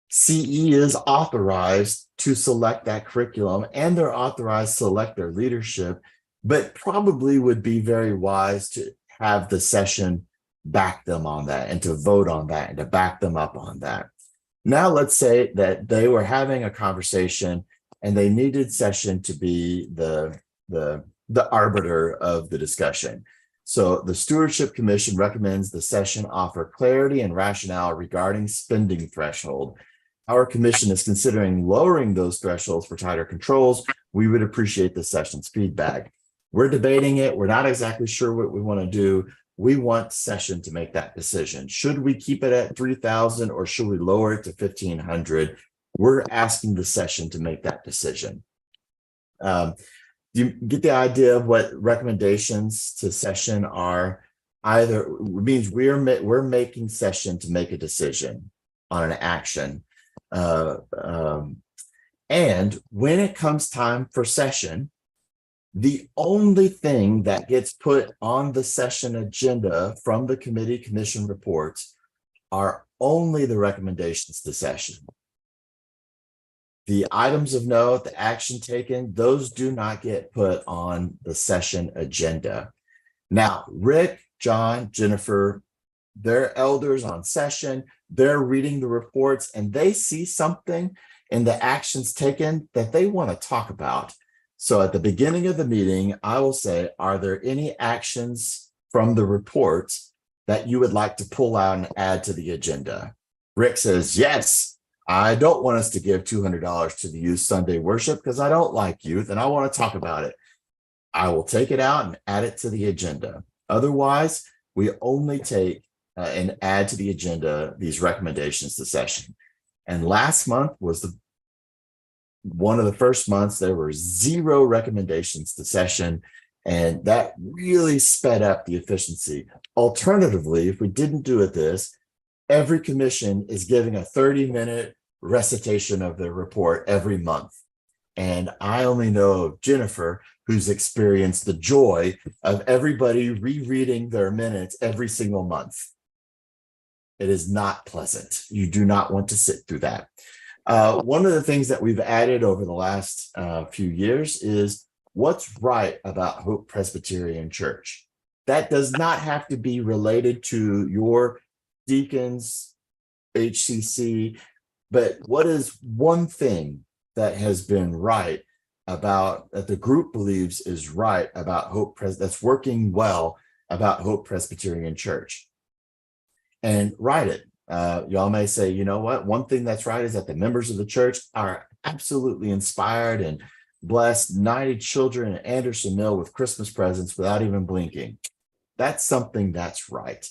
CE is authorized to select that curriculum, and they're authorized to select their leadership, but probably would be very wise to have the session back them on that and to vote on that and to back them up on that. Now, let's say that they were having a conversation and they needed session to be the arbiter of the discussion. So the Stewardship Commission recommends the session offer clarity and rationale regarding spending threshold. Our commission is considering lowering those thresholds for tighter controls. We would appreciate the session's feedback. We're debating it. We're not exactly sure what we want to do. We want session to make that decision. Should we keep it at 3,000 or should we lower it to 1,500? We're asking the session to make that decision. You get the idea of what recommendations to session are. Either it means we're making session to make a decision on an action. And when it comes time for session, the only thing that gets put on the session agenda from the committee commission reports are only the recommendations to session. The items of note, the action taken, those do not get put on the session agenda. Now, Rick, John, Jennifer, they're elders on session, they're reading the reports and they see something in the actions taken that they want to talk about. So at the beginning of the meeting, I will say, are there any actions from the reports that you would like to pull out and add to the agenda? Rick says, yes, I don't want us to give $200 to the youth Sunday worship because I don't like youth and I want to talk about it. I will take it out and add it to the agenda. Otherwise, we only take and add to the agenda these recommendations to session. And last month was one of the first months there were 0 recommendations to session, and that really sped up the efficiency. Alternatively, if we didn't do it this, every commission is giving a 30-minute recitation of their report every month. And I only know of Jennifer, who's experienced the joy of everybody rereading their minutes every single month. It is not pleasant. You do not want to sit through that. One of the things that we've added over the last few years is what's right about Hope Presbyterian Church. That does not have to be related to your deacons, HCC, but what is one thing that has been right about, that the group believes is right about Hope that's working well about Hope Presbyterian Church? And write it. Y'all may say, you know what? One thing that's right is that the members of the church are absolutely inspired and blessed 90 children at Anderson Mill with Christmas presents without even blinking. That's something that's right.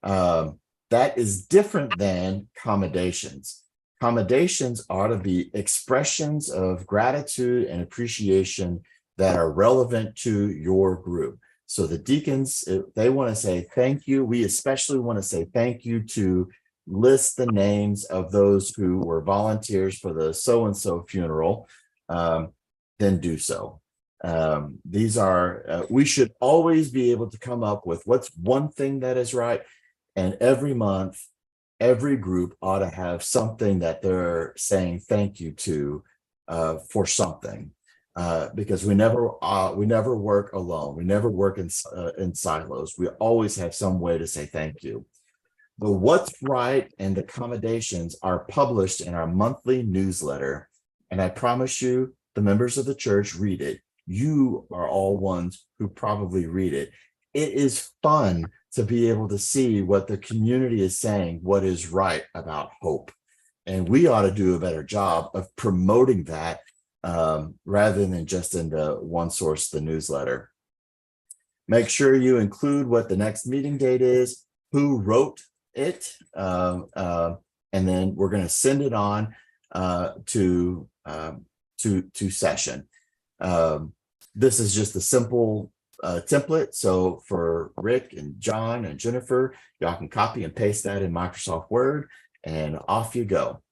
That is different than commendations. Commendations are to be expressions of gratitude and appreciation that are relevant to your group. So the deacons, if they want to say thank you, we especially want to say thank you to list the names of those who were volunteers for the so-and-so funeral, then do so. These are, we should always be able to come up with what's one thing that is right. And every month, every group ought to have something that they're saying thank you to for something. Because we never work alone. We never work in silos. We always have some way to say thank you. The what's right and the accommodations are published in our monthly newsletter. And I promise you, the members of the church read it. You are all ones who probably read it. It is fun to be able to see what the community is saying, what is right about hope. And we ought to do a better job of promoting that rather than just in the one source, the newsletter. Make sure you include what the next meeting date is, who wrote it, and then we're going to send it on to session. This is just a simple template. So for Rick and John and Jennifer, y'all can copy and paste that in Microsoft Word and off you go.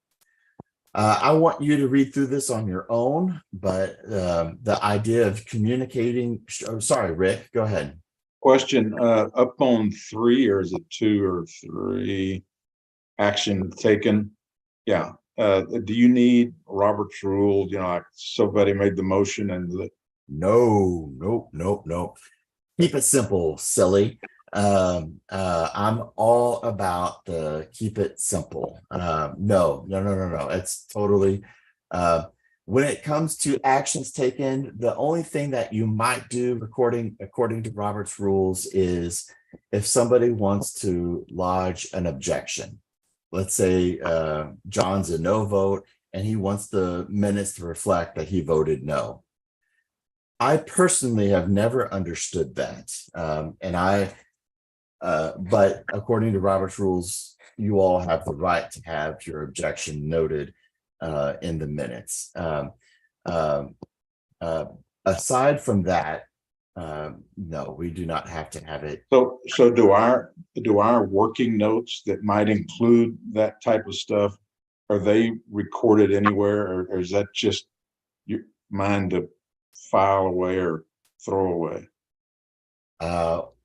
I want you to read through this on your own, but the idea of communicating, oh, sorry, Rick, go ahead. Question, up on 3, or is it 2 or 3 action taken? Yeah. Do you need Robert's rule? You know, like somebody made the motion and No. Keep it simple, silly. I'm all about the keep it simple. No. It's totally, when it comes to actions taken, the only thing that you might do according to Robert's rules is if somebody wants to lodge an objection. Let's say John's a no vote and he wants the minutes to reflect that he voted no. I personally have never understood that. But according to Robert's rules, you all have the right to have your objection noted in the minutes. Aside from that, no, we do not have to have it. So do our working notes that might include that type of stuff, are they recorded anywhere, or is that just mine to file away or throw away?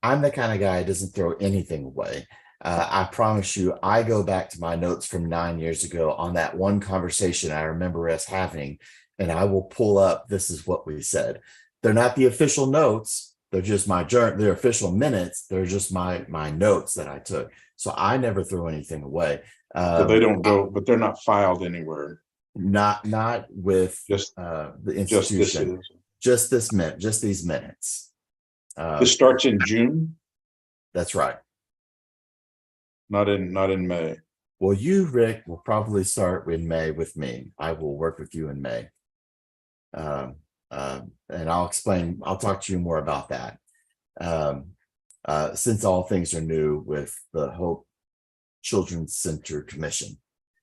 I'm the kind of guy who doesn't throw anything away. I promise you, I go back to my notes from 9 years ago on that one conversation I remember us having, and I will pull up, this is what we said. They're not the official notes. They're just my journal, they're official minutes. They're just my notes that I took. So I never throw anything away. So they don't go, but they're not filed anywhere. Not with Just the institution. Just these minutes. This starts in June, That's right. not in May. Well, you, Rick, will probably start in May with me. I will work with you in May. And I'll talk to you more about that. Since all things are new with the Hope Children's Center Commission,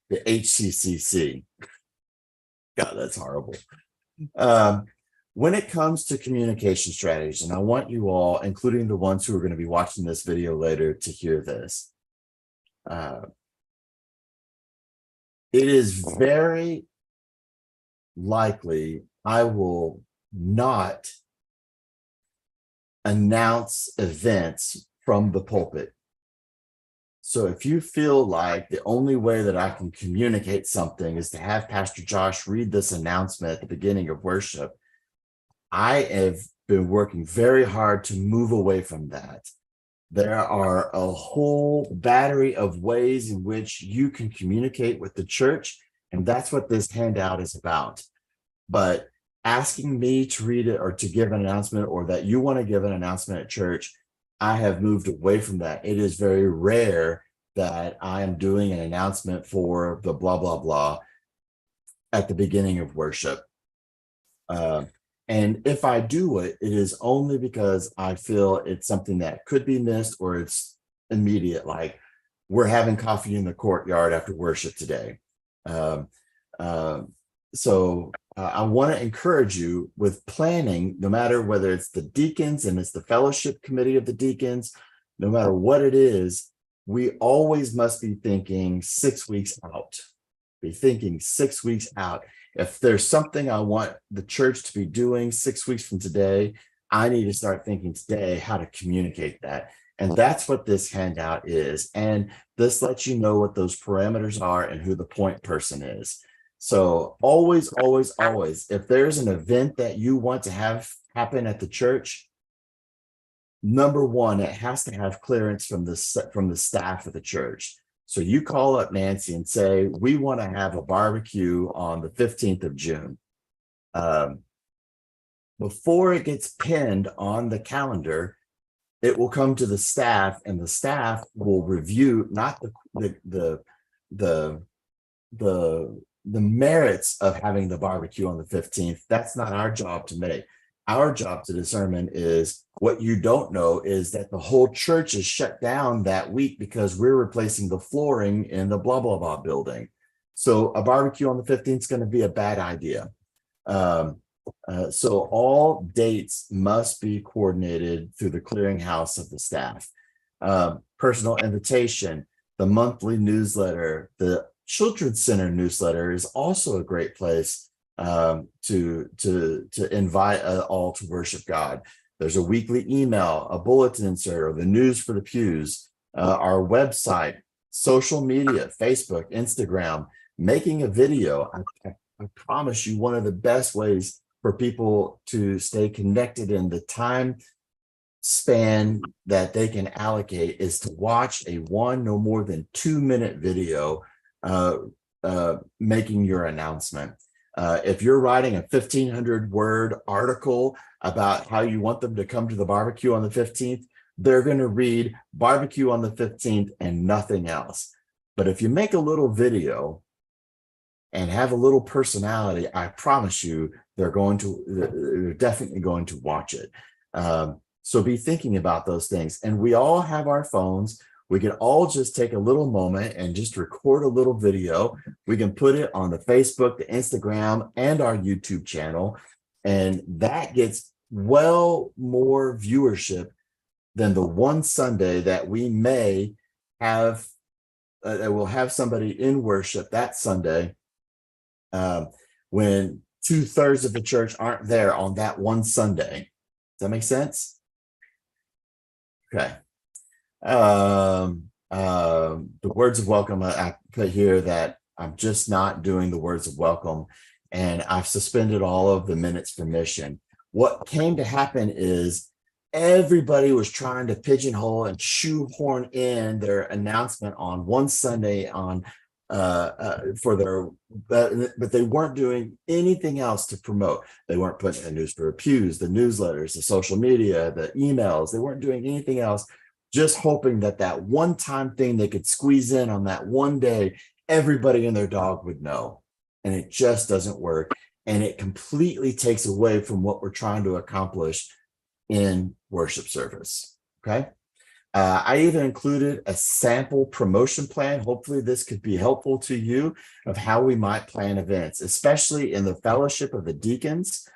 the HCCC. God, that's horrible. When it comes to communication strategies, and I want you all, including the ones who are going to be watching this video later, to hear this. It is very likely I will not announce events from the pulpit. So if you feel like the only way that I can communicate something is to have Pastor Josh read this announcement at the beginning of worship, I have been working very hard to move away from that. There are a whole battery of ways in which you can communicate with the church, and that's what this handout is about. But asking me to read it or to give an announcement, or that you want to give an announcement at church, I have moved away from that. It is very rare that I am doing an announcement for the blah, blah, blah at the beginning of worship. And if I do it, it is only because I feel it's something that could be missed or it's immediate, like we're having coffee in the courtyard after worship today. So I want to encourage you with planning, no matter whether it's the deacons and it's the fellowship committee of the deacons, no matter what it is, we always must be thinking 6 weeks out. Be thinking 6 weeks out. If there's something I want the church to be doing 6 weeks from today, I need to start thinking today how to communicate that. And that's what this handout is. And this lets you know what those parameters are and who the point person is. So always, always, always, if there's an event that you want to have happen at the church, number one, it has to have clearance from the staff of the church. So you call up Nancy and say, we want to have a barbecue on the 15th of June. Before it gets pinned on the calendar, it will come to the staff, and the staff will review not the merits of having the barbecue on the 15th. That's not our job to make. Our job to determine is what you don't know is that the whole church is shut down that week because we're replacing the flooring in the blah, blah, blah building. So a barbecue on the 15th is going to be a bad idea. So all dates must be coordinated through the clearinghouse of the staff. Personal invitation, the monthly newsletter, the Children's Center newsletter is also a great place to invite all to worship God. There's a weekly email, a bulletin insert, or the news for the pews, our website, social media, Facebook, Instagram, making a video. I promise you, one of the best ways for people to stay connected in the time span that they can allocate is to watch a no more than 2-minute video making your announcement. If you're writing a 1,500-word article about how you want them to come to the barbecue on the 15th, they're going to read barbecue on the 15th and nothing else. But if you make a little video and have a little personality, I promise you they're definitely going to watch it. So be thinking about those things. And we all have our phones. We can all just take a little moment and just record a little video. We can put it on the Facebook, the Instagram, and our YouTube channel. And that gets well more viewership than the one Sunday that we may have, that we'll have somebody in worship that Sunday when 2/3 of the church aren't there on that one Sunday. Does that make sense? Okay. The words of welcome, I put here that I'm just not doing the words of welcome, and I've suspended all of the minutes for mission. What came to happen is everybody was trying to pigeonhole and shoehorn in their announcement on one Sunday on for their, but they weren't doing anything else to promote. They weren't putting the news for pews, the newsletters, the social media, the emails. They weren't doing anything else, just hoping that that one-time thing they could squeeze in on that one day, everybody and their dog would know. And it just doesn't work. And it completely takes away from what we're trying to accomplish in worship service. Okay. I even included a sample promotion plan. Hopefully this could be helpful to you of how we might plan events, especially in the fellowship of the deacons.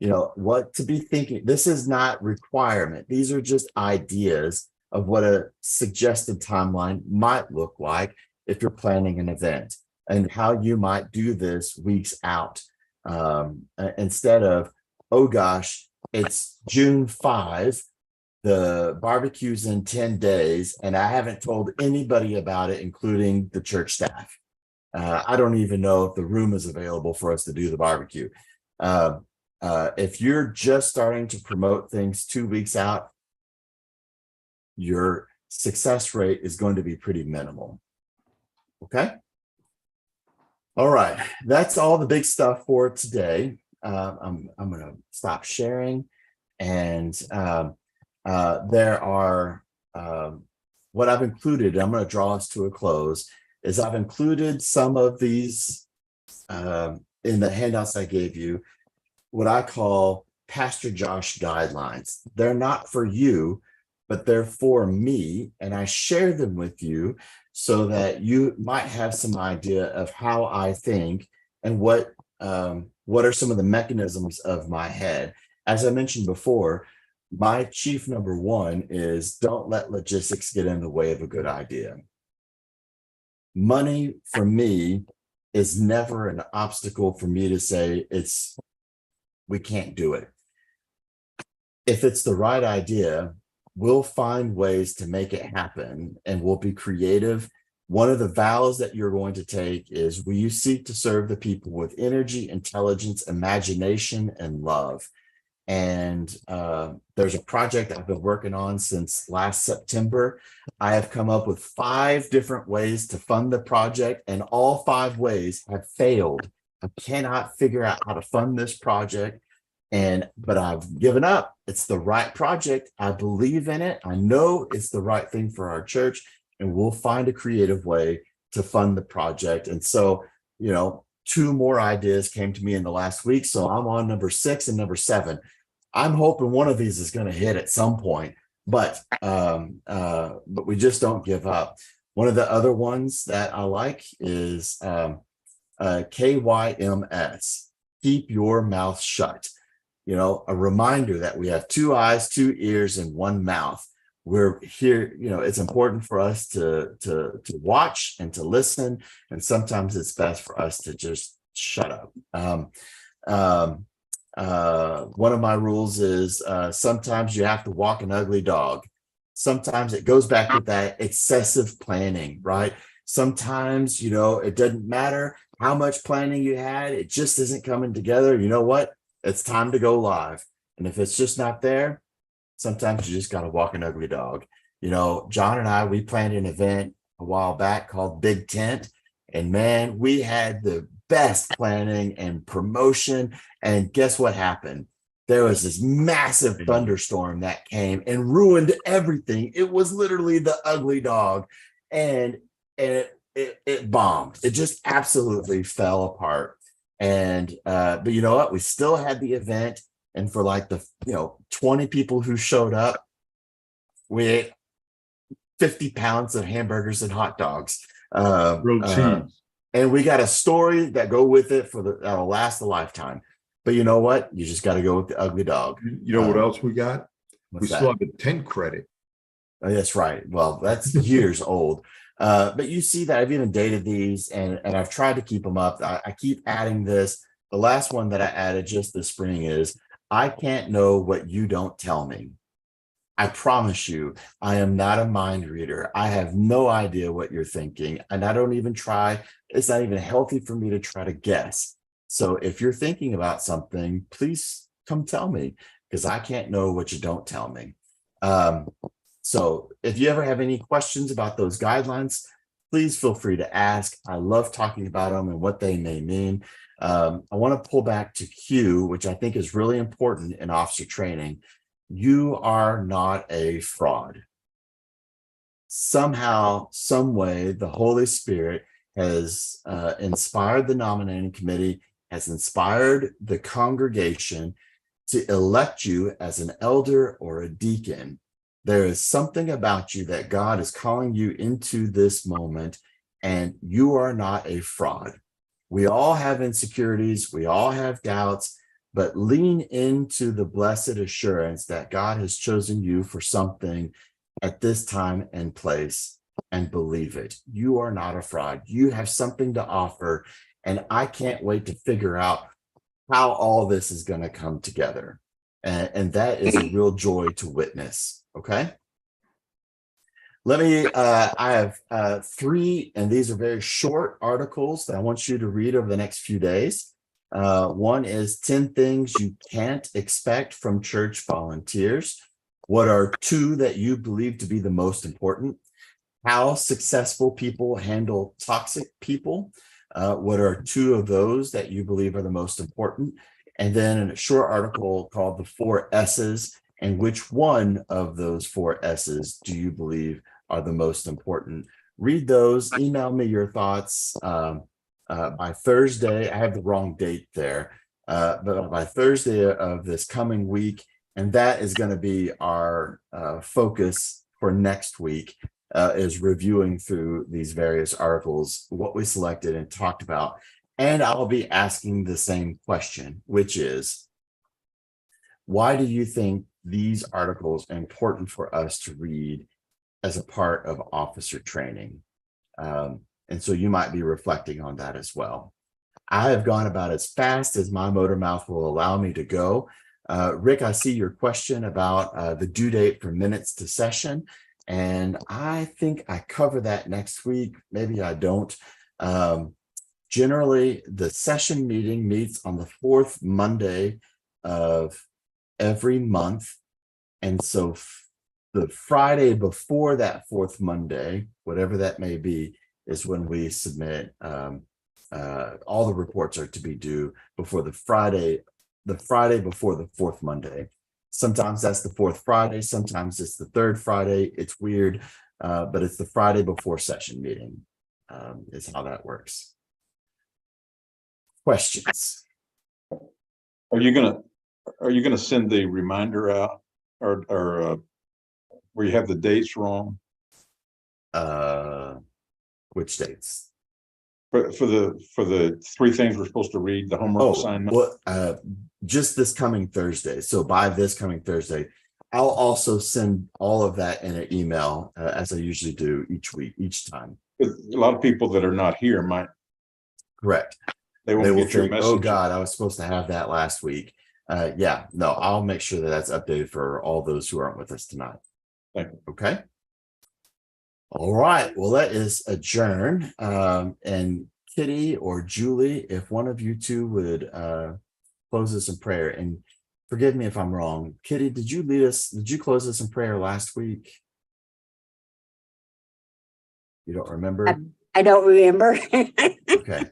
You know, what to be thinking. This is not requirement. These are just ideas of what a suggested timeline might look like if you're planning an event and how you might do this weeks out. Instead of, oh gosh, it's June 5, the barbecue's in 10 days, and I haven't told anybody about it, including the church staff. I don't even know if the room is available for us to do the barbecue. If you're just starting to promote things 2 weeks out, your success rate is going to be pretty minimal. Okay. All right. That's all the big stuff for today. I'm going to stop sharing, and there are what I've included, I'm going to draw us to a close, is I've included some of these in the handouts I gave you, what I call Pastor Josh guidelines. They're not for you, but they're for me, and I share them with you so that you might have some idea of how I think and what are some of the mechanisms of my head. As I mentioned before, my chief number one is don't let logistics get in the way of a good idea. Money for me is never an obstacle for me to say we can't do it. If it's the right idea, we'll find ways to make it happen, and we'll be creative. One of the vows that you're going to take is, will you seek to serve the people with energy, intelligence, imagination, and love? And there's a project I've been working on since last September. I have come up with 5 different ways to fund the project, and all 5 ways have failed. I cannot figure out how to fund this project, but I've given up. It's the right project. I believe in it. I know it's the right thing for our church, and we'll find a creative way to fund the project. And so, 2 more ideas came to me in the last week. So I'm on number 6 and number 7. I'm hoping one of these is going to hit at some point, but we just don't give up. One of the other ones that I like is KYMS, keep your mouth shut. A reminder that we have 2 eyes, 2 ears, and 1 mouth. We're here, it's important for us to watch and to listen, and sometimes it's best for us to just shut up. One of my rules is sometimes you have to walk an ugly dog. Sometimes it goes back to that excessive planning, right? Sometimes, it doesn't matter how much planning you had, it just isn't coming together. You know what? It's time to go live. And if it's just not there, sometimes you just got to walk an ugly dog. John and I, we planned an event a while back called Big Tent. And man, we had the best planning and promotion. And guess what happened? There was this massive thunderstorm that came and ruined everything. It was literally the ugly dog. And it bombed. It just absolutely fell apart. And but you know what? We still had the event. And for like the 20 people who showed up, we ate 50 pounds of hamburgers and hot dogs. Grilled cheese. And we got a story that go with it that'll last a lifetime. But you know what? You just got to go with the ugly dog. You know what else we got? We What's still that? have a tent credit. Oh, that's right. Well, that's years old. But you see that I've even dated these, and I've tried to keep them up. I keep adding this. The last one that I added just this spring is, I can't know what you don't tell me. I promise you, I am not a mind reader. I have no idea what you're thinking, and I don't even try. It's not even healthy for me to try to guess. So if you're thinking about something, please come tell me, because I can't know what you don't tell me. So if you ever have any questions about those guidelines, please feel free to ask. I love talking about them and what they may mean. I want to pull back to Q, which I think is really important in officer training. You are not a fraud. Somehow, some way, the Holy Spirit has inspired the nominating committee, has inspired the congregation to elect you as an elder or a deacon. There is something about you that God is calling you into this moment, and you are not a fraud. We all have insecurities, we all have doubts, but lean into the blessed assurance that God has chosen you for something at this time and place, and believe it. You are not a fraud. You have something to offer, and I can't wait to figure out how all this is going to come together. And that is a real joy to witness. Okay. I have 3, and these are very short articles that I want you to read over the next few days. One is 10 things you can't expect from church volunteers. What are 2 that you believe to be the most important? How successful people handle toxic people. What are 2 of those that you believe are the most important? And then a short article called The 4 S's, and which one of those 4 S's do you believe are the most important. Read those, email me your thoughts. By Thursday, I have the wrong date there, but by Thursday of this coming week, and that is going to be our focus for next week, is reviewing through these various articles, what we selected and talked about. And I'll be asking the same question, which is, why do you think these articles are important for us to read as a part of officer training? And so you might be reflecting on that as well. I have gone about as fast as my motor mouth will allow me to go. Rick, I see your question about the due date for minutes to session, and I think I cover that next week. Maybe I don't. Generally, the session meeting meets on the fourth Monday of every month. And so the Friday before that fourth Monday, whatever that may be, is when we submit. All the reports are to be due before the Friday before the fourth Monday. Sometimes that's the fourth Friday, sometimes it's the third Friday. It's weird, but it's the Friday before session meeting, is how that works. Questions? Are you gonna send the reminder out, or where you have the dates wrong? Which dates? For the three things we're supposed to read, the homework assignment? Well, just this coming Thursday. So by this coming Thursday, I'll also send all of that in an email, as I usually do each week, each time. A lot of people that are not here might, Correct. they They won't will get your think, message. oh God, I was supposed to have that last week. Yeah, no, I'll make sure that that's updated for all those who aren't with us tonight. Thank you. Okay. All right, well, that is adjourn. And Kitty or Julie, if one of you two would close us in prayer, and forgive me if I'm wrong. Kitty, did you close us in prayer last week? You don't remember? I don't remember. Okay.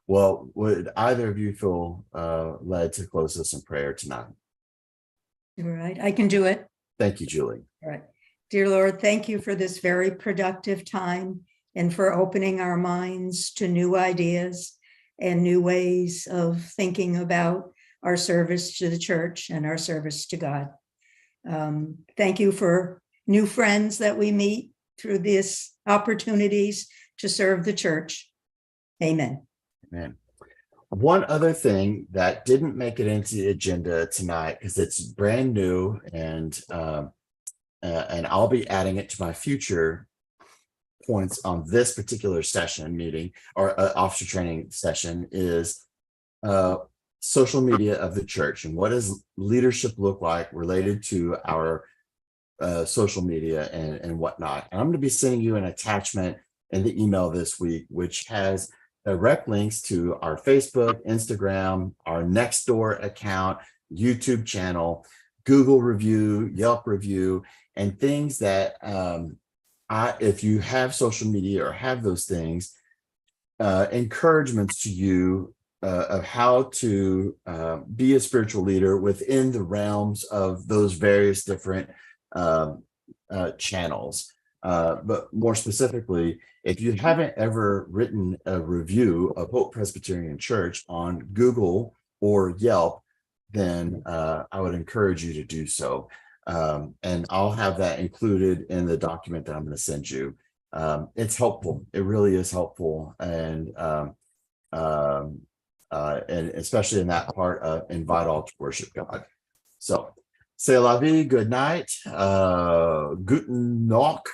Well, would either of you feel led to close us in prayer tonight? All right, I can do it. Thank you, Julie. All right. Dear Lord, thank you for this very productive time and for opening our minds to new ideas and new ways of thinking about our service to the church and our service to God. Thank you for new friends that we meet through these opportunities to serve the church. Amen. Amen. One other thing that didn't make it into the agenda tonight, because it's brand new, and I'll be adding it to my future points on this particular session meeting, or officer training session, is social media of the church, and what does leadership look like related to our social media and whatnot. And I'm going to be sending you an attachment in the email this week, which has direct links to our Facebook, Instagram, our Nextdoor account, YouTube channel, Google review, Yelp review, and things that if you have social media or have those things, encouragements to you of how to be a spiritual leader within the realms of those various different channels. But more specifically, if you haven't ever written a review of Hope Presbyterian Church on Google or Yelp, then I would encourage you to do so. And I'll have that included in the document that I'm going to send you. It's helpful. It really is helpful. And especially in that part of invite all to worship God. So, c'est la vie, good night, guten Nacht.